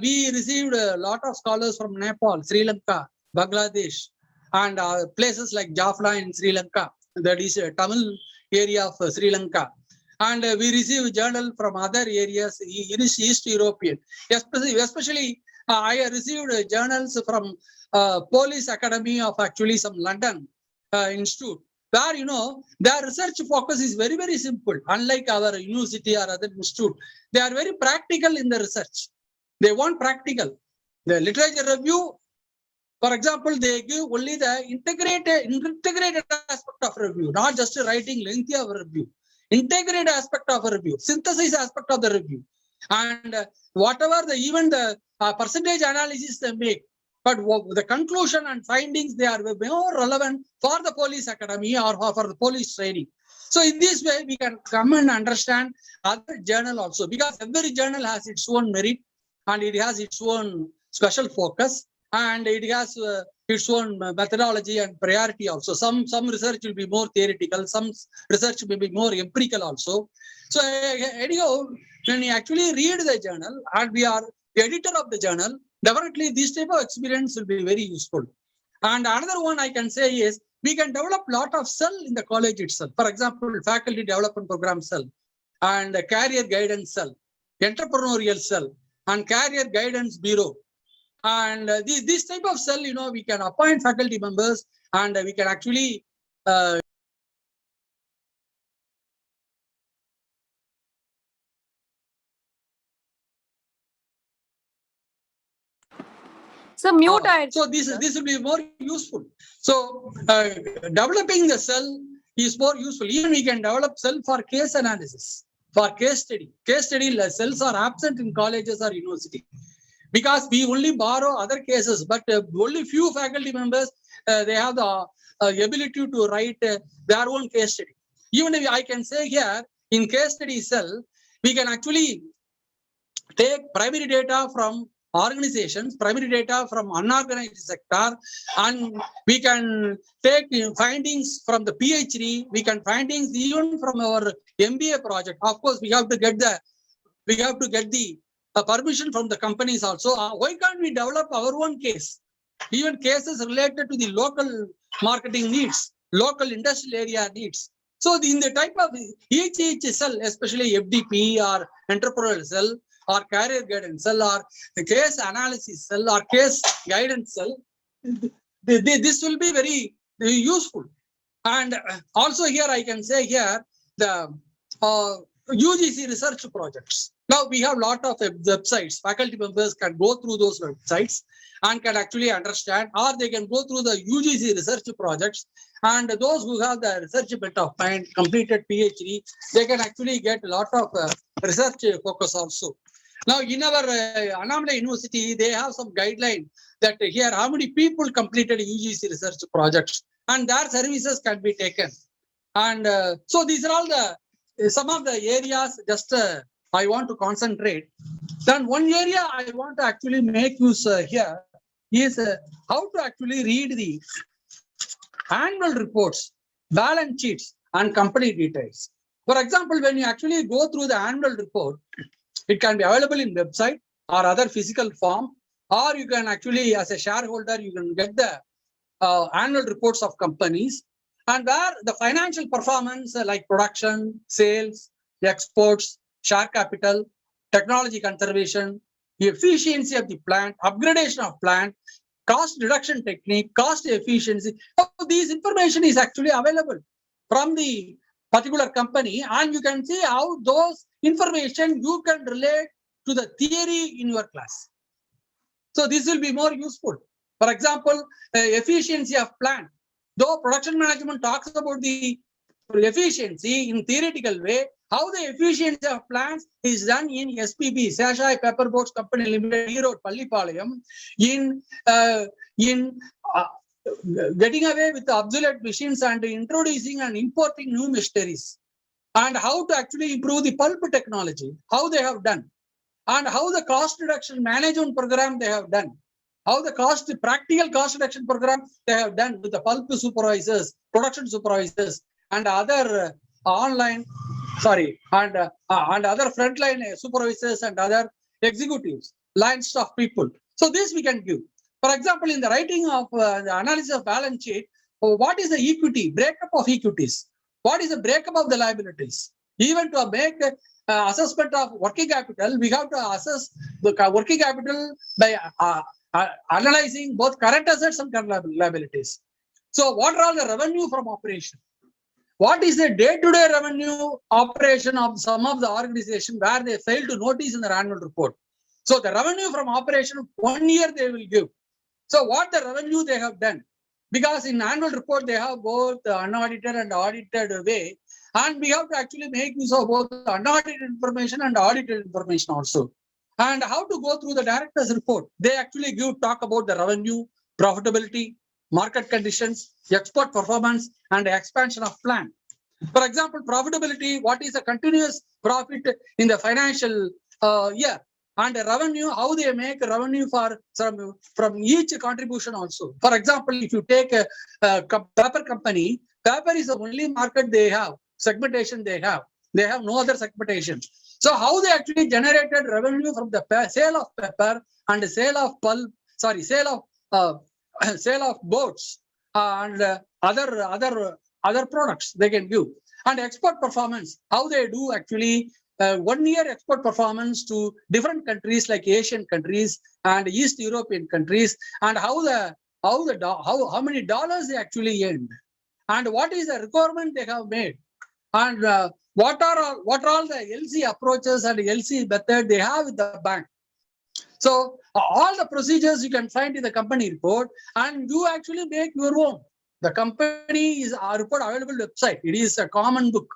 we received a lot of scholars from Nepal, Sri Lanka, Bangladesh, and places like Jaffna in Sri Lanka, that is a Tamil area of Sri Lanka. And we receive journal from other areas, East European. Especially I received journals from Police Academy of actually some London institute, where, you know, their research focus is very, very simple. Unlike our university or other institute, they are very practical in the research. They want practical. The literature review, for example, they give only the integrated aspect of review, not just writing lengthy of review. Integrated aspect of a review, synthesis aspect of the review, and whatever even the percentage analysis they make, but the conclusion and findings, they are more relevant for the police academy or for the police training. So in this way, we can come and understand other journal also, because every journal has its own merit and it has its own special focus, and it has its own methodology and priority also. Some research will be more theoretical, some research may be more empirical also. So anyhow, when you actually read the journal and we are the editor of the journal, definitely this type of experience will be very useful. And another one I can say is, we can develop a lot of cell in the college itself. For example, faculty development program cell, and career guidance cell, entrepreneurial cell, and career guidance bureau. And this type of cell, you know, we can appoint faculty members, and we can actually So mute so this will be more useful. So developing the cell is more useful. Even we can develop cell for case analysis, for case study. Case study cells are absent in colleges or university, because we only borrow other cases, but only few faculty members, they have the ability to write their own case study. Even if I can say here, in case study cell, we can actually take primary data from organizations, primary data from unorganized sector, and we can take findings from the PhD, we can findings even from our MBA project. Of course, we have to get the permission from the companies also. Why can't we develop our own case? Even cases related to the local marketing needs, local industrial area needs. So in the type of each cell, especially FDP or entrepreneurial cell or career guidance cell or case analysis cell or case guidance cell, this will be very useful. And also here I can say here the UGC research projects. Now we have a lot of websites. Faculty members can go through those websites and can actually understand, or they can go through the UGC research projects. And those who have the research bit of mind, completed PhD, they can actually get a lot of research focus also. Now in our Annamalai University, they have some guideline that here how many people completed UGC research projects and their services can be taken. And so these are all the some of the areas just I want to concentrate. Then one area I want to actually make use here is how to actually read the annual reports, balance sheets, and company details. For example, when you actually go through the annual report, it can be available in website or other physical form, or you can actually, as a shareholder, you can get the annual reports of companies, and where the financial performance like production, sales, exports, share capital, technology conservation, the efficiency of the plant, upgradation of plant, cost reduction technique, cost efficiency. So these information is actually available from the particular company, and you can see how those information you can relate to the theory in your class. So this will be more useful. For example, efficiency of plant. Though production management talks about the efficiency in theoretical way, how the efficiency of plants is done in SPB, Sashai Pepper Boats Company Limited, Erode, Pallipalayam, in getting away with the obsolete machines and introducing and importing new machineries, and how to actually improve the pulp technology, how they have done, and how the cost reduction management program they have done, how the practical cost reduction program they have done with the pulp supervisors, production supervisors, and other other frontline supervisors and other executives, line staff people. So this we can give. For example, in the writing of the analysis of balance sheet, what is the equity, breakup of equities? What is the breakup of the liabilities? Even to make assessment of working capital, we have to assess the working capital by analyzing both current assets and current liabilities. So what are all the revenue from operation? What is the day-to-day revenue operation of some of the organization where they fail to notice in their annual report? So the revenue from operation 1 year they will give. So what the revenue they have done? Because in annual report they have both unaudited and audited way, and we have to actually make use of both unaudited information and audited information also. And how to go through the director's report? They actually talk about the revenue, profitability, market conditions, export performance, and expansion of plan. For example, profitability, what is the continuous profit in the financial year? And the revenue, how they make revenue from each contribution also. For example, if you take a paper company, paper is the only market they have, segmentation they have. They have no other segmentation. So how they actually generated revenue from the sale of paper and the sale of pulp, sale of boats and other products they can give. And export performance, how they do actually 1 year export performance to different countries like Asian countries and East European countries, and how many dollars they actually earned, and what is the requirement they have made, and what are all the LC approaches and LC method they have with the bank. So all the procedures you can find in the company report, and you actually make your own. The company is a report available website. It is a common book.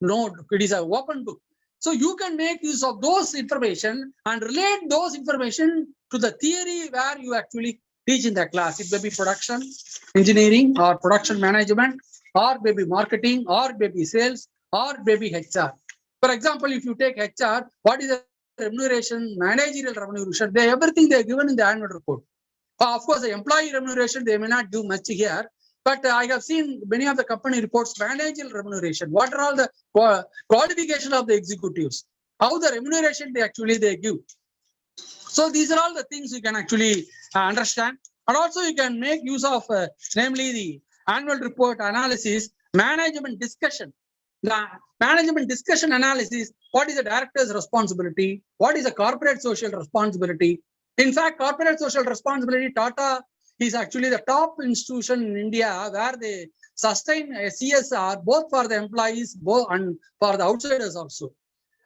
No, it is an open book. So you can make use of those information and relate those information to the theory where you actually teach in the class. It may be production, engineering, or production management, or maybe marketing, or maybe sales, or maybe HR. For example, if you take HR, what is the remuneration, managerial remuneration, everything they are given in the annual report. Of course, the employee remuneration, they may not do much here, but I have seen many of the company reports managerial remuneration. What are all the qualification of the executives? How the remuneration they give. So these are all the things you can actually understand. And also you can make use of, namely the annual report analysis, management discussion. The management discussion analysis, what is the director's responsibility? What is the corporate social responsibility? In fact, corporate social responsibility, Tata is actually the top institution in India where they sustain a CSR both for the employees and for the outsiders also.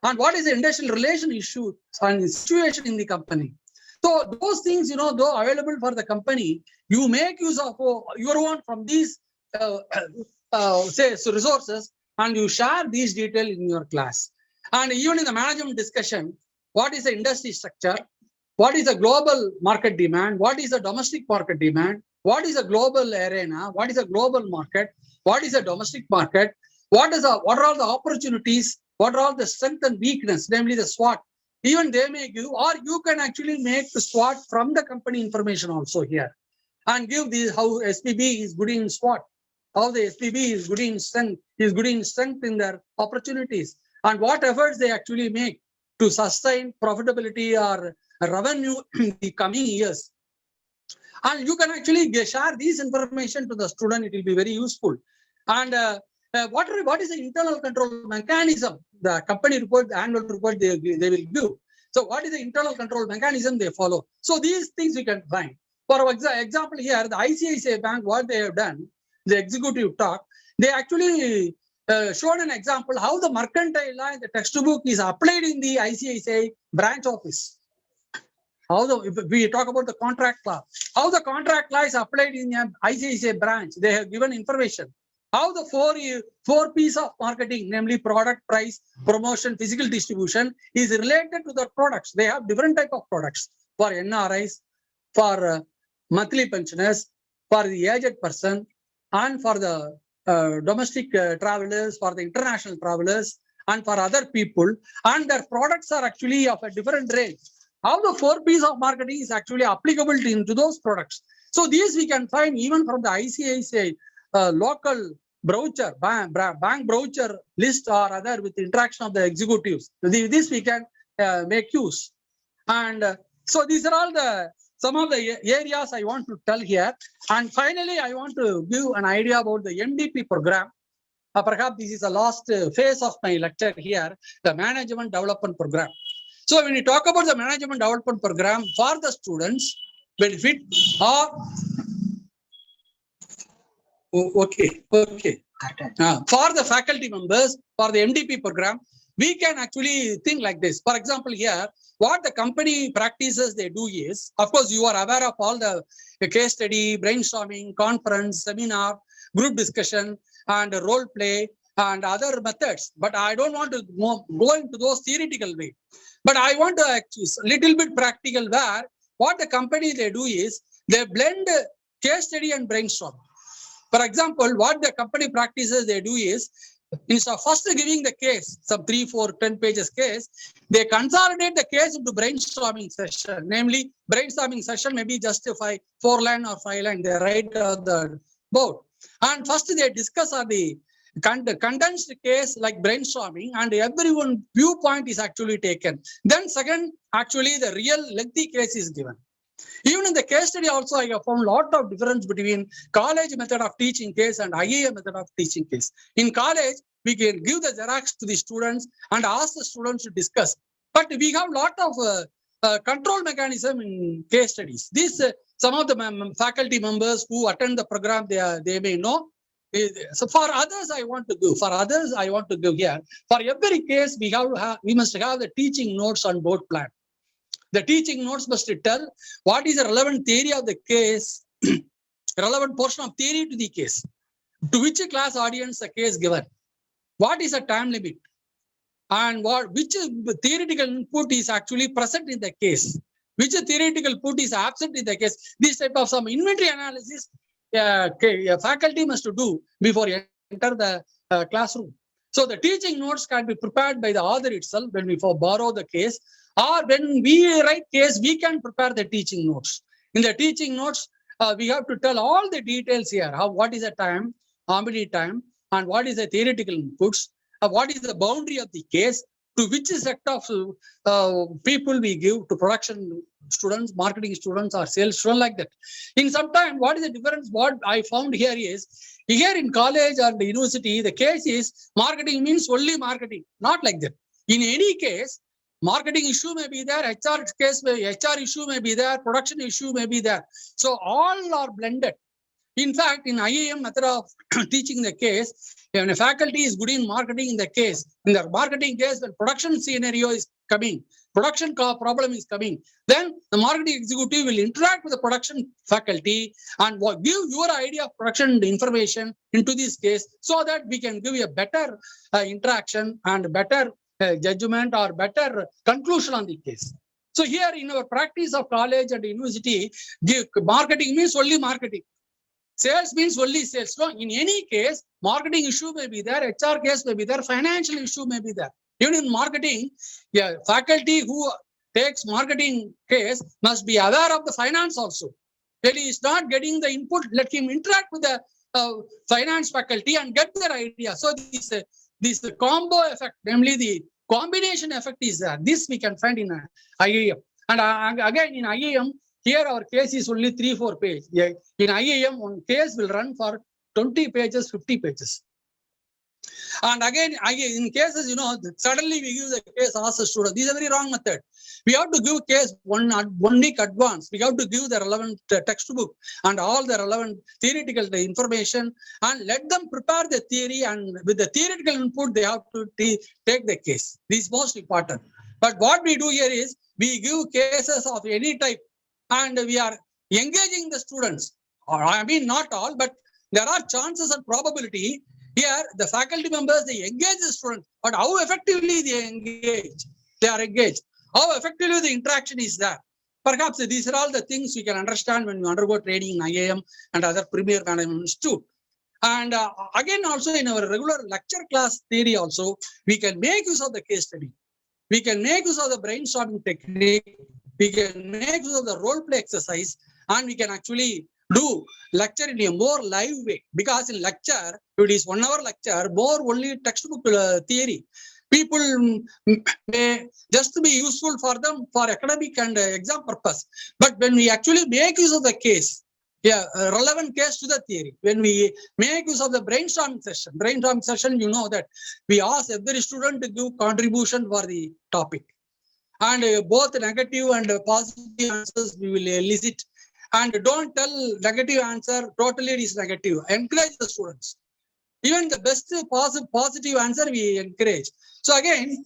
And what is the industrial relation issue and situation in the company? So those things, though available for the company, you make use of your own from these resources, and you share these details in your class. And even in the management discussion, what is the industry structure? What is the global market demand? What is the domestic market demand? What is the global arena? What is the global market? What is the domestic market? What are all the opportunities? What are all the strength and weakness, namely the SWOT? Even they may give, or you can actually make the SWOT from the company information also here, and give these how SPB is good in SWOT, how the SPB is good in strength, in their opportunities, and what efforts they actually make to sustain profitability or revenue in the coming years. And you can actually share this information to the student. It will be very useful. And what is the internal control mechanism? The company report, the annual report they will give. So what is the internal control mechanism they follow? So these things we can find. For example here, the ICICI Bank, what they have done, the executive talk, they actually showed an example how the mercantile law in the textbook is applied in the ICICI branch office. If we talk about the contract law, how the contract law is applied in the ICICI branch, they have given information. How the four P's of marketing, namely product, price, promotion, physical distribution, is related to their products. They have different type of products for NRIs, for monthly pensioners, for the aged person, and for the domestic travelers, for the international travelers, and for other people. And their products are actually of a different range. How the 4 P's of marketing is actually applicable into those products. So these we can find even from the ICICI local brochure, bank brochure list or other with interaction of the executives. This we can make use. And so these are all some of the areas I want to tell here. And finally, I want to give an idea about the MDP program. Perhaps this is the last phase of my lecture here, the Management Development Program. So when you talk about the Management Development Program for the students, benefit or for the faculty members, for the MDP program, we can actually think like this. For example, here, what the company practices they do is, of course, you are aware of all the case study, brainstorming, conference, seminar, group discussion, and role play, and other methods. But I don't want to go into those theoretical way. But I want to actually little bit practical where what the company they do is they blend case study and brainstorm. For example, what the company practices they do is instead of first giving the case, some 3, 4, 10 pages case, they consolidate the case into brainstorming session. Namely, brainstorming session maybe just 4 line or 5 line. They write the board. And first they discuss the condensed case like brainstorming, and everyone viewpoint is actually taken. Then second, actually the real lengthy case is given. Even in the case study also, I have found a lot of difference between college method of teaching case and IIM method of teaching case. In college, we can give the Xerox to the students and ask the students to discuss. But we have a lot of control mechanism in case studies. This some of the faculty members who attend the program, they may know. So for others, I want to give here. For every case, we must have the teaching notes on board plan. The teaching notes must tell what is the relevant theory of the case, relevant portion of theory to the case, to which class audience the case given, what is the time limit, and which theoretical input is actually present in the case, which theoretical input is absent in the case. This type of some inventory analysis faculty must do before you enter the classroom. So the teaching notes can be prepared by the author itself when we borrow the case, Or when we write case, we can prepare the teaching notes. In the teaching notes, we have to tell all the details here. What is the time, how many time, and what is the theoretical inputs, what is the boundary of the case, to which set of people we give to production students, marketing students, or sales students, like that. In some time, what is the difference? What I found here is, here in college or the university, the case is marketing means only marketing, not like that. In any case, marketing issue may be there, HR issue may be there, production issue may be there. So all are blended. In fact, in IAM method of teaching the case, when a faculty is good in marketing in the marketing case, when production scenario is coming, production problem is coming, then the marketing executive will interact with the production faculty and give your idea of production information into this case, so that we can give a better interaction and better judgment or better conclusion on the case. So here in our practice of college and university, marketing means only marketing. Sales means only sales. So in any case, marketing issue may be there, HR case may be there, financial issue may be there. Even in marketing, faculty who takes marketing case must be aware of the finance also. When he is not getting the input, let him interact with the finance faculty and get their idea. So this combo effect, namely the combination effect, is there. This we can find in IAM. And again in IAM, here our case is only 3-4 pages. In IAM, one case will run for 20 pages, 50 pages. And again, in cases, suddenly we give the case, ask the student. This is a very wrong method. We have to give case one week advance. We have to give the relevant textbook and all the relevant theoretical information, and let them prepare the theory, and with the theoretical input, they have to take the case. This is most important. But what we do here is, we give cases of any type, and we are engaging the students. I mean, not all, but there are chances and probability. Here, the faculty members, they engage the students, but how effectively they engage? They are engaged. How effectively the interaction is there? Perhaps these are all the things we can understand when we undergo training in IAM and other premier management institute. And again, also in our regular lecture class theory also, we can make use of the case study. We can make use of the brainstorming technique. We can make use of the role play exercise, and we can actually do lecture in a more live way. Because in lecture, it is 1 hour lecture, more only textbook theory. People may just be useful for them for academic and exam purpose. But when we actually make use of the case, a relevant case to the theory, when we make use of the brainstorming session, you know that we ask every student to give contribution for the topic. And both negative and positive answers we will elicit. And don't tell negative answer, totally it is negative. Encourage the students. Even the best positive answer we encourage. So again,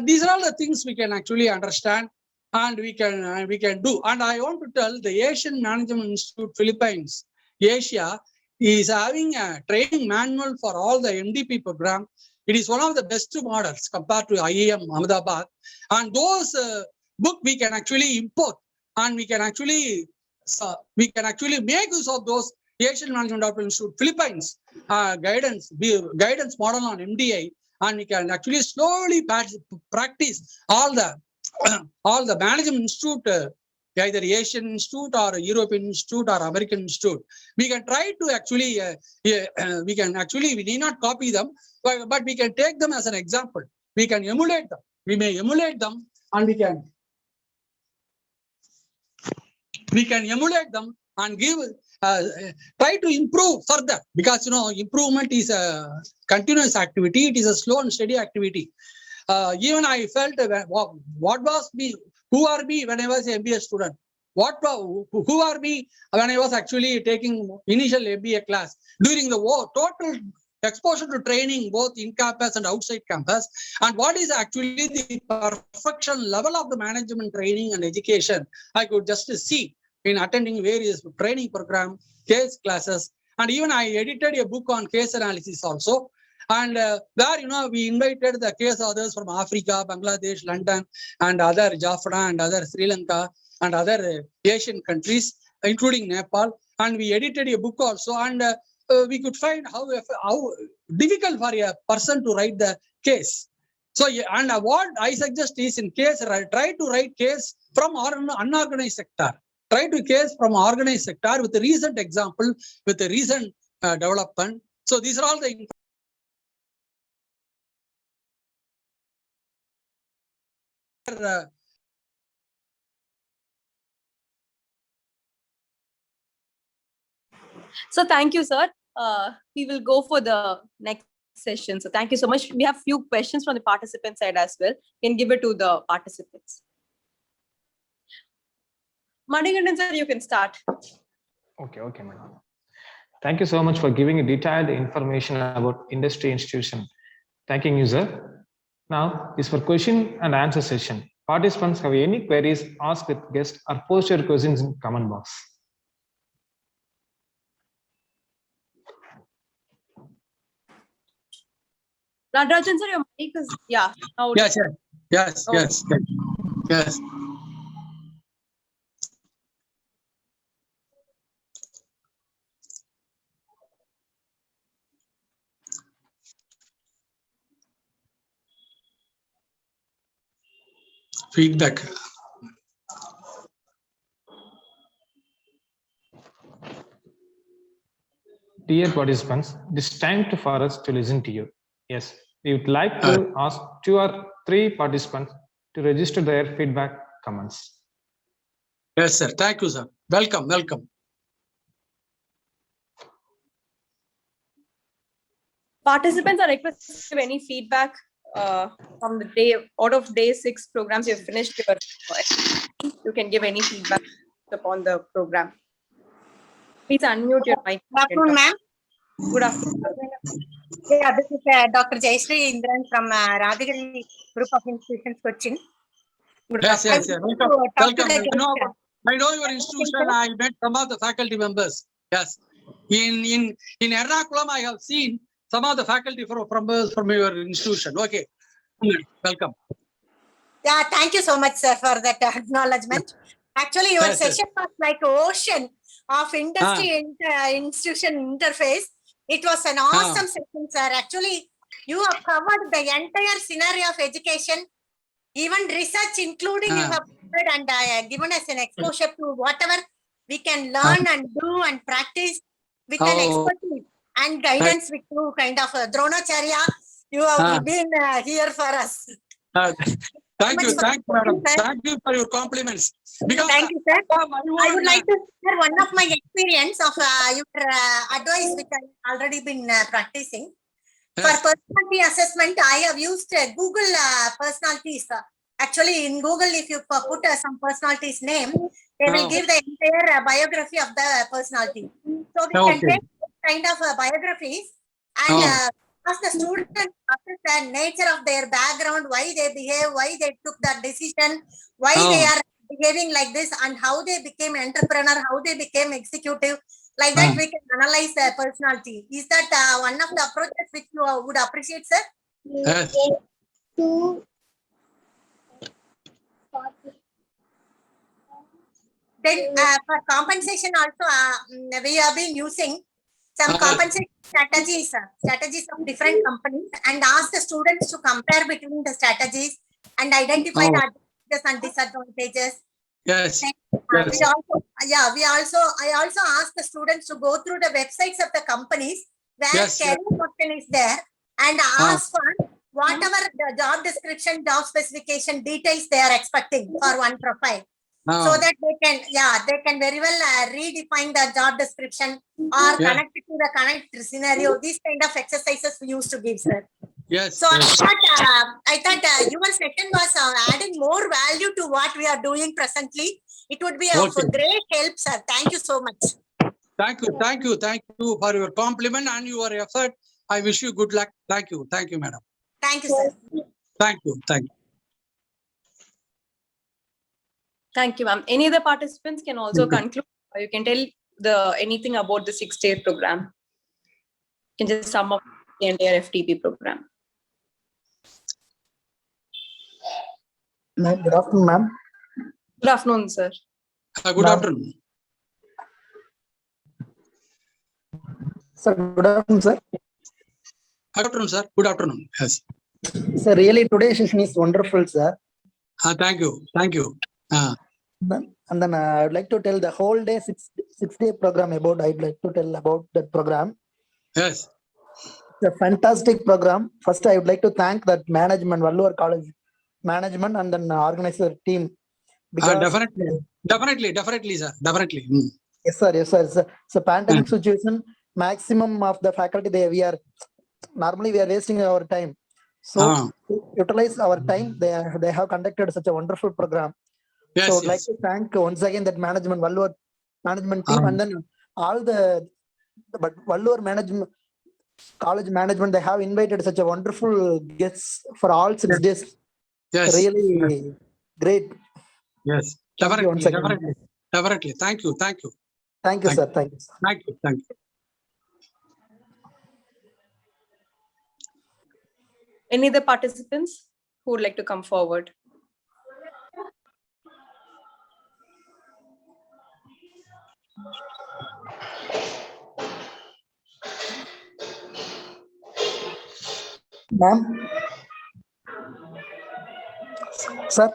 these are all the things we can actually understand, and we can do. And I want to tell the Asian Management Institute Philippines, Asia, is having a training manual for all the MDP program. It is one of the best models compared to IAM Ahmedabad. And those book we can actually import, and we can actually make use of those Asian Management Institute Philippines guidance model on MDI, and we can actually slowly practice all the management institute, either Asian Institute or European Institute or American Institute. We can try to actually, we need not copy them, but we can take them as an example. We can emulate them. We may emulate them, and we can emulate them and give, try to improve further, because improvement is a continuous activity. It is a slow and steady activity. Even I felt what was me, who are me when I was an MBA student? Who are me when I was actually taking initial MBA class? During the war, total exposure to training both in campus and outside campus, and what is actually the perfection level of the management training and education, I could just see in attending various training program, case classes, and even I edited a book on case analysis also. And where we invited the case authors from Africa, Bangladesh, London, and other Jaffna and other Sri Lanka and other Asian countries, including Nepal, and we edited a book also. And we could find how difficult for a person to write the case. So, and what I suggest is in case, try to write case from unorganized sector. Try to case from organized sector with a recent example, with a recent development. So these are all the So thank you, sir. We will go for the next session. So thank you so much. We have few questions from the participant side as well. You can give it to the participants. Manikandan sir, you can start. Okay, madam. Thank you so much for giving a detailed information about industry institution. Thanking you, sir. Now is for question and answer session. Participants have any queries, ask with guest or post your questions in comment box. Natarajan sir, your mic is, yeah. Now yes. Feedback. Dear participants, it is time for us to listen to you. Yes, we would like to ask 2 or 3 participants to register their feedback comments. Yes, sir. Thank you, sir. Welcome. participants are requested to give any feedback from the day out of day 6 programs you have finished your you can give any feedback upon the program. Please unmute your mic. Good afternoon, ma'am. Good afternoon. Yeah, this is Dr. Jayashree Indran from Radhagiri Group of Institutions, Cochin. Yes. Welcome. I know your institution. I met some of the faculty members. Yes. In Ernakulam, I have seen some of the faculty from your institution. Okay. Welcome. Yeah, thank you so much, sir, for that acknowledgement. Actually, your session was like ocean of industry institution interface. It was an awesome session, sir. Actually, you have covered the entire scenario of education, even research, including you have covered and given us an exposure to whatever we can learn and do and practice with an expertise and guidance with you, kind of Dronacharya. You have been here for us. Thank you, madam. Thank you for your compliments. Because thank you, sir. I would like to share one of my experience of your advice, which I have already been practicing. For personality assessment, I have used Google personalities. Actually, in Google, if you put some personality's name, they will give the entire biography of the personality. So we can take kind of biographies and ask the student the nature of their background, why they behave, why they took that decision, why they are behaving like this, and how they became entrepreneur, how they became executive. Like that, we can analyze their personality. Is that one of the approaches which you would appreciate, sir? Yes. Then for compensation also, we have been using some compensation strategies of different companies and ask the students to compare between the strategies and identify the advantages and disadvantages. Yes. I also ask the students to go through the websites of the companies where career option is there and ask for whatever the job description, job specification details they are expecting for one profile. So that they can very well redefine the job description or connect it to the current scenario. These kind of exercises we used to give, sir. Yes. So I thought your session was adding more value to what we are doing presently. It would be of great help, sir. Thank you so much. Thank you for your compliment and your effort. I wish you good luck. Thank you, madam. Thank you, sir. Thank you. Thank you, ma'am. Any other participants can also conclude. You can tell anything about the 6-day program. You can just sum up the entire FTP program. Ma'am, good afternoon, ma'am. Good afternoon, sir. Good afternoon. Sir, good afternoon, sir. Good afternoon, sir. Good afternoon. Yes. Sir, really today's session is wonderful, sir. Thank you. Thank you. And then I would like to tell the whole day six-day program about. I'd like to tell about that program. Yes. It's a fantastic program. First, I would like to thank that management, Vallur College management, and then organizer team. Because Definitely, sir. Definitely. yes, sir. It's a pandemic situation. Maximum of the faculty we are wasting our time. So to utilize our time, they have conducted such a wonderful program. Yes, So I'd like to thank once again that management, Vallur management team, and then all but Vallur management, college management, they have invited such a wonderful guests for all 6 days. Yes. Really great. Yes. Thank you once again. Definitely. Thank you. Thank you, sir. Thank you, sir. Thank you. Any other participants who would like to come forward? Ma'am? Sir?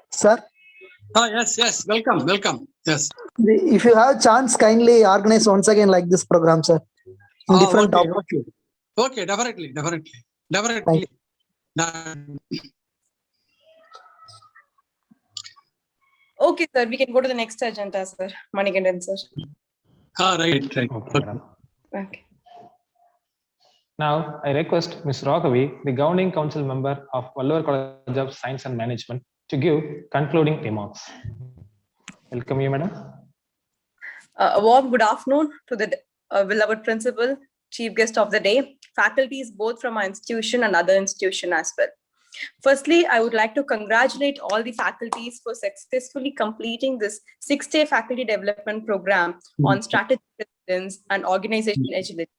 Sir? Yes. Welcome. Yes. If you have chance, kindly organize once again like this program, sir. In different topics. Okay, definitely. Thank you. Okay, sir, we can go to the next agenda, sir. Manikandan, sir. Right. Okay, madam. Okay. Now, I request Ms. Raghavi, the governing council member of Vallur College of Science and Management, to give concluding remarks. Welcome you, madam. A warm good afternoon to the beloved principal, chief guest of the day, faculties both from our institution and other institution as well. Firstly, I would like to congratulate all the faculties for successfully completing this 6-day faculty development program on strategic resilience and organization agility.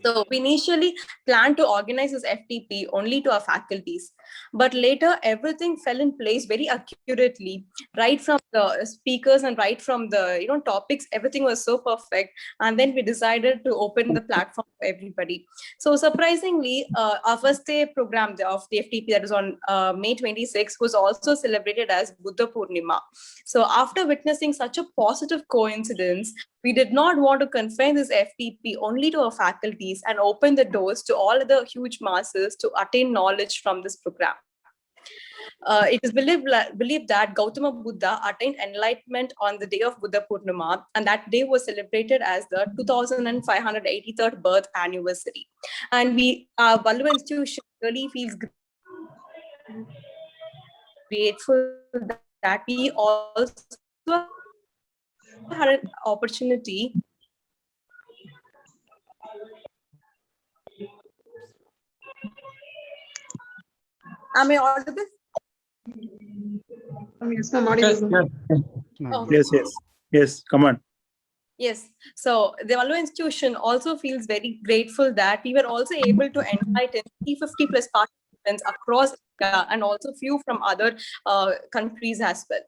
So we initially planned to organize this FTP only to our faculties, but later everything fell in place very accurately, right from the speakers and right from the topics, everything was so perfect. And then we decided to open the platform for everybody. So surprisingly, our first day program of the FTP, that was on May 26, was also celebrated as Buddha Purnima. So after witnessing such a positive coincidence, we did not want to confine this FTP only to our faculties and open the doors to all other huge masses to attain knowledge from this program. It is believed that Gautama Buddha attained enlightenment on the day of Buddha Purnima, and that day was celebrated as the 2583rd birth anniversary. And Vallur Institution really feels grateful that we also had an opportunity. Am I audible? Yes, ma'am. Audible. Oh. Yes, come on. Yes. So the Vallur Institution also feels very grateful that we were also able to enlighten 350 plus participants across India and also few from other countries as well.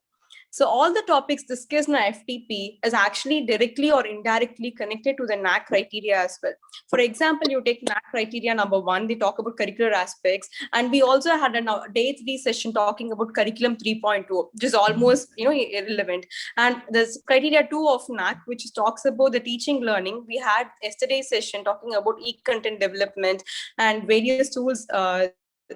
So all the topics discussed in our FTP is actually directly or indirectly connected to the NAAC criteria as well. For example, you take NAAC criteria number 1, they talk about curricular aspects. And we also had a day 3 session talking about curriculum 3.2, which is almost irrelevant. And there's criteria 2 of NAAC, which talks about the teaching learning. We had yesterday's session talking about e-content development and various tools.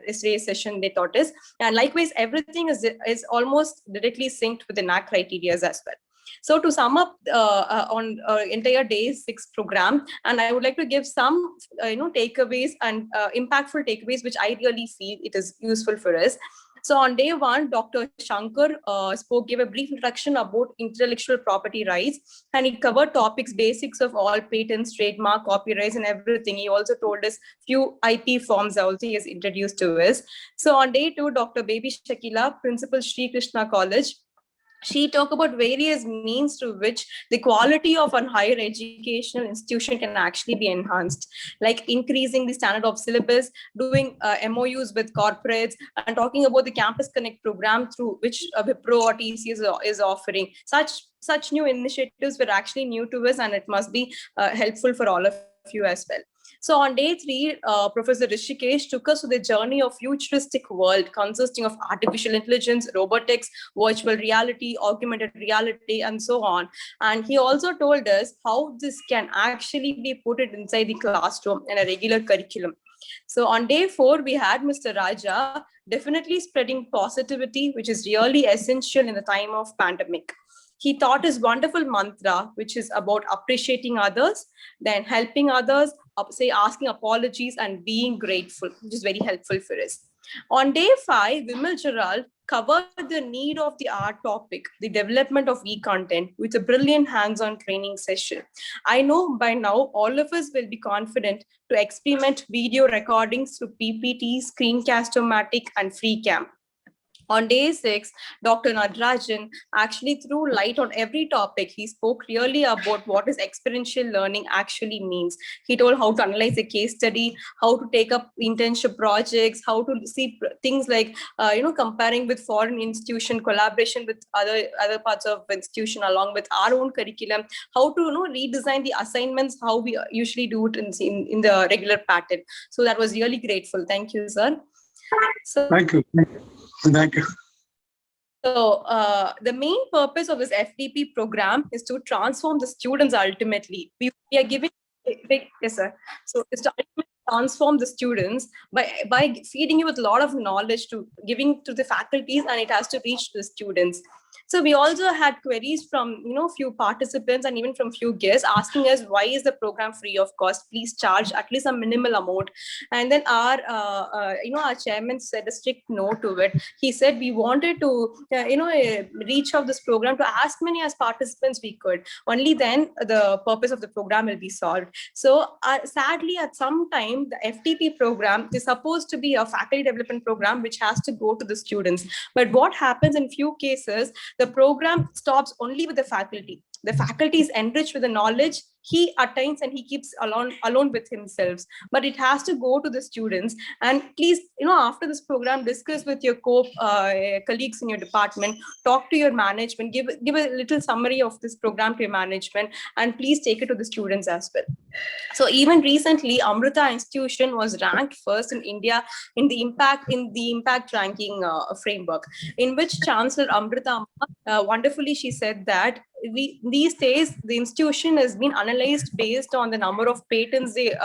Yesterday's session they taught us, and likewise everything is almost directly synced with the NAAC criteria as well. So to sum up on entire day 6 program, and I would like to give some takeaways and impactful takeaways which I really feel it is useful for us. So on day 1, Dr. Shankar gave a brief introduction about intellectual property rights, and he covered topics, basics of all patents, trademark, copyrights, and everything. He also told us few IP forms also he has introduced to us. So on day 2, Dr. Baby Shakila, Principal Sri Krishna College, She talked about various means through which the quality of a higher educational institution can actually be enhanced, like increasing the standard of syllabus, doing MOUs with corporates, and talking about the Campus Connect program through which Wipro or TCS is offering. Such new initiatives were actually new to us, and it must be helpful for all of you as well. So on day 3, Professor Rishikesh took us to the journey of futuristic world consisting of artificial intelligence, robotics, virtual reality, augmented reality, and so on. And he also told us how this can actually be put it inside the classroom in a regular curriculum. So on day 4, we had Mr. Raja definitely spreading positivity, which is really essential in the time of pandemic. He taught his wonderful mantra, which is about appreciating others, then helping others, asking apologies and being grateful, which is very helpful for us. On day 5, Vimal Gerald covered the need of the art topic, the development of e-content, with a brilliant hands-on training session. I know by now all of us will be confident to experiment video recordings through PPT, Screencast-O-Matic, and FreeCam. On day 6, Dr. Natarajan actually threw light on every topic. He spoke really about what is experiential learning actually means. He told how to analyze a case study, how to take up internship projects, how to see things like, comparing with foreign institution, collaboration with other parts of institution along with our own curriculum, how to redesign the assignments, how we usually do it in the regular pattern. So that was really grateful. Thank you, sir. So, Thank you. Thank you. So the main purpose of this FDP program is to transform the students ultimately. We are giving, yes, sir. So it's to transform the students by feeding you with a lot of knowledge to giving to the faculties, and it has to reach the students. So we also had queries from few participants and even from few guests asking us, why is the program free of cost? Please charge at least a minimal amount. And then our chairman said a strict no to it. He said we wanted to reach out this program to as many as participants we could. Only then the purpose of the program will be solved. So sadly, at some time, the FDP program is supposed to be a faculty development program which has to go to the students. But what happens in few cases, the program stops only with the faculty. The faculty is enriched with the knowledge he attains and he keeps alone with himself. But it has to go to the students. And please, after this program, discuss with your colleagues in your department, talk to your management, give a little summary of this program to your management, and please take it to the students as well. So even recently, Amrita Institution was ranked first in India in the impact ranking framework, in which Chancellor Amrita wonderfully she said that these days the institution has been analyzed based on the number of patents they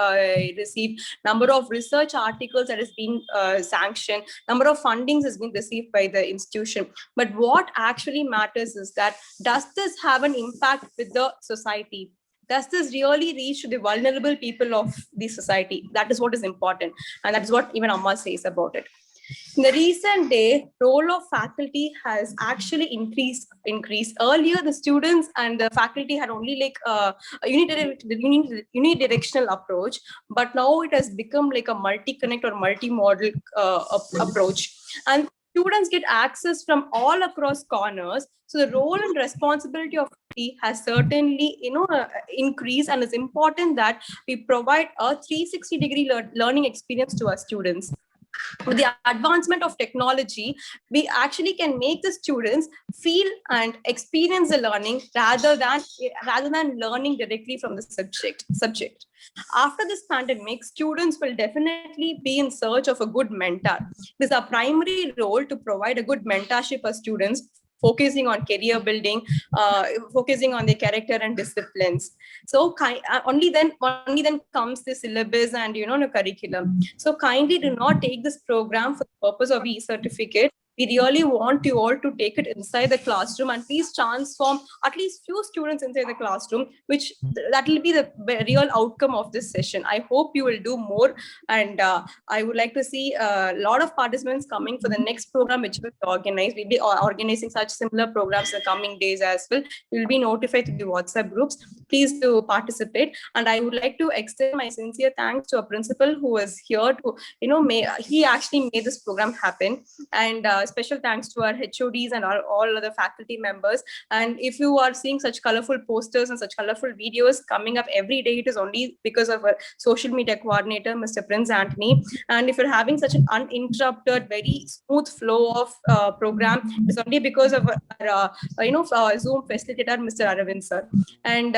receive, number of research articles that has been sanctioned, number of fundings has been received by the institution. But what actually matters is that, does this have an impact with the society? Does this really reach the vulnerable people of the society? That is what is important. And that is what even Amma says about it. In the recent day, role of faculty has actually increased. Earlier, the students and the faculty had only like a unidirectional approach, but now it has become like a multi-connect or multi-model approach. And students get access from all across corners. So the role and responsibility of faculty has certainly increased, and it's important that we provide a 360-degree learning experience to our students. With the advancement of technology, we actually can make the students feel and experience the learning rather than learning directly from the subject. After this pandemic, students will definitely be in search of a good mentor. It is our primary role to provide a good mentorship for students, focusing on career building, focusing on their character and disciplines. So only then comes the syllabus and the curriculum. So kindly do not take this program for the purpose of e-certificate. We really want you all to take it inside the classroom and please transform at least few students inside the classroom, which that will be the real outcome of this session. I hope you will do more, and I would like to see a lot of participants coming for the next program which will be organized. We'll be organizing such similar programs in the coming days as well. You'll be notified through the WhatsApp groups. please to participate. And I would like to extend my sincere thanks to a principal who is here to, he actually made this program happen. And special thanks to our HODs and all other faculty members. And if you are seeing such colorful posters and such colorful videos coming up every day, it is only because of our social media coordinator, Mr. Prince Anthony. And if you're having such an uninterrupted, very smooth flow of program, it's only because of our Zoom facilitator, Mr. Aravind sir. And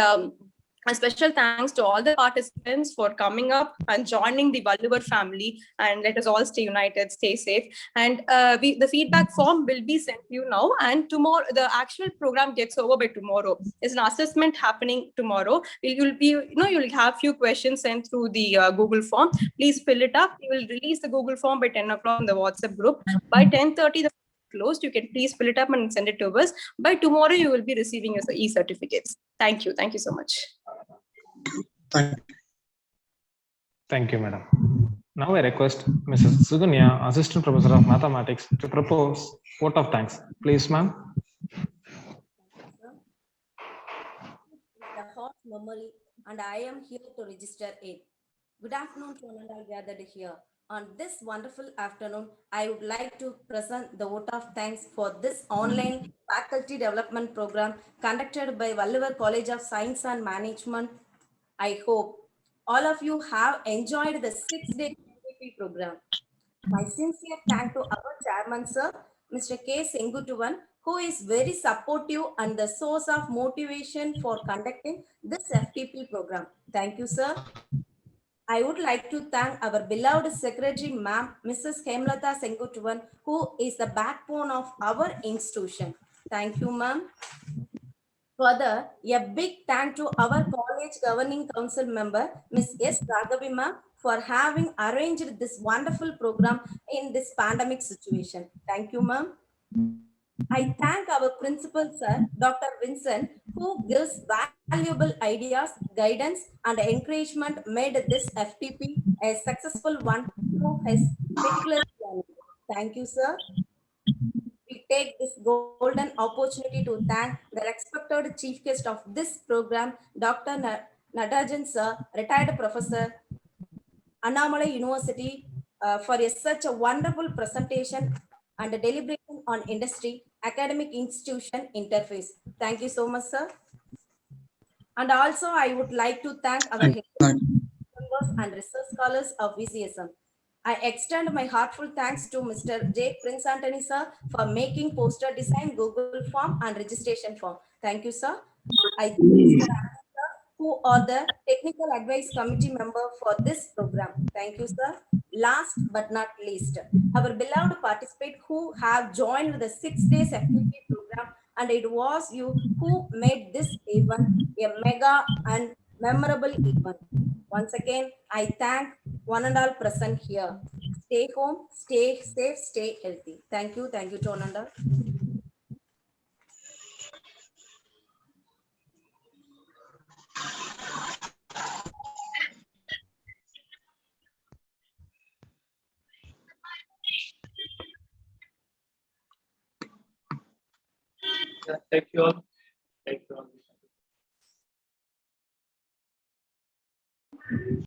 a special thanks to all the participants for coming up and joining the Valluvar family. And let us all stay united, stay safe. And the feedback form will be sent to you now. And tomorrow, the actual program gets over by tomorrow. There's an assessment happening tomorrow. You'll have few questions sent through the Google form. Please fill it up. We will release the Google form by 10 o'clock in the WhatsApp group. By 10:30, the closed. You can please fill it up and send it to us. By tomorrow, you will be receiving your e-certificates. Thank you. Thank you so much. Thank you, madam. Now I request Mrs. Suganya, Assistant Professor of Mathematics, to propose vote of thanks. Please, ma'am. The hot memory, and I am here to register it. Good afternoon to all gathered here. On this wonderful afternoon, I would like to present the vote of thanks for this online faculty development program conducted by Valluvar College of Science and Management. I hope all of you have enjoyed the 6-day FTP program. My sincere thanks to our chairman, sir, Mr. K. Sengutuvan, who is very supportive and the source of motivation for conducting this FTP program. Thank you, sir. I would like to thank our beloved secretary, ma'am, Mrs. Hemlata Sengutuvan, who is the backbone of our institution. Thank you, ma'am. Further, a big thank to our college governing council member, Ms. S. Raghavi ma'am, for having arranged this wonderful program in this pandemic situation. Thank you, ma'am. I thank our principal, sir, Dr. Vincent, who gives valuable ideas, guidance, and encouragement, made this FTP a successful one through his meticulous planning. Thank you, sir. We take this golden opportunity to thank the respected chief guest of this program, Dr. Natarajan sir, retired professor, Annamalai University, for such a wonderful presentation and a deliberation on industry, academic institution interface. Thank you so much, sir. And also, I would like to thank our members and research scholars of VCSM. I extend my heartfelt thanks to Mr. J. Prince Anthony, sir, for making poster design, Google form, and registration form. Thank you, sir. I thank Mr. Anand, sir, who are the technical advice committee member for this program. Thank you, sir. Last but not least, our beloved participant who have joined the 6 days FTP program, and it was you who made this event a mega and memorable event. Once again, I thank one and all present here. Stay home, stay safe, stay healthy. Thank you to one and all. Thank you all. Thank you all.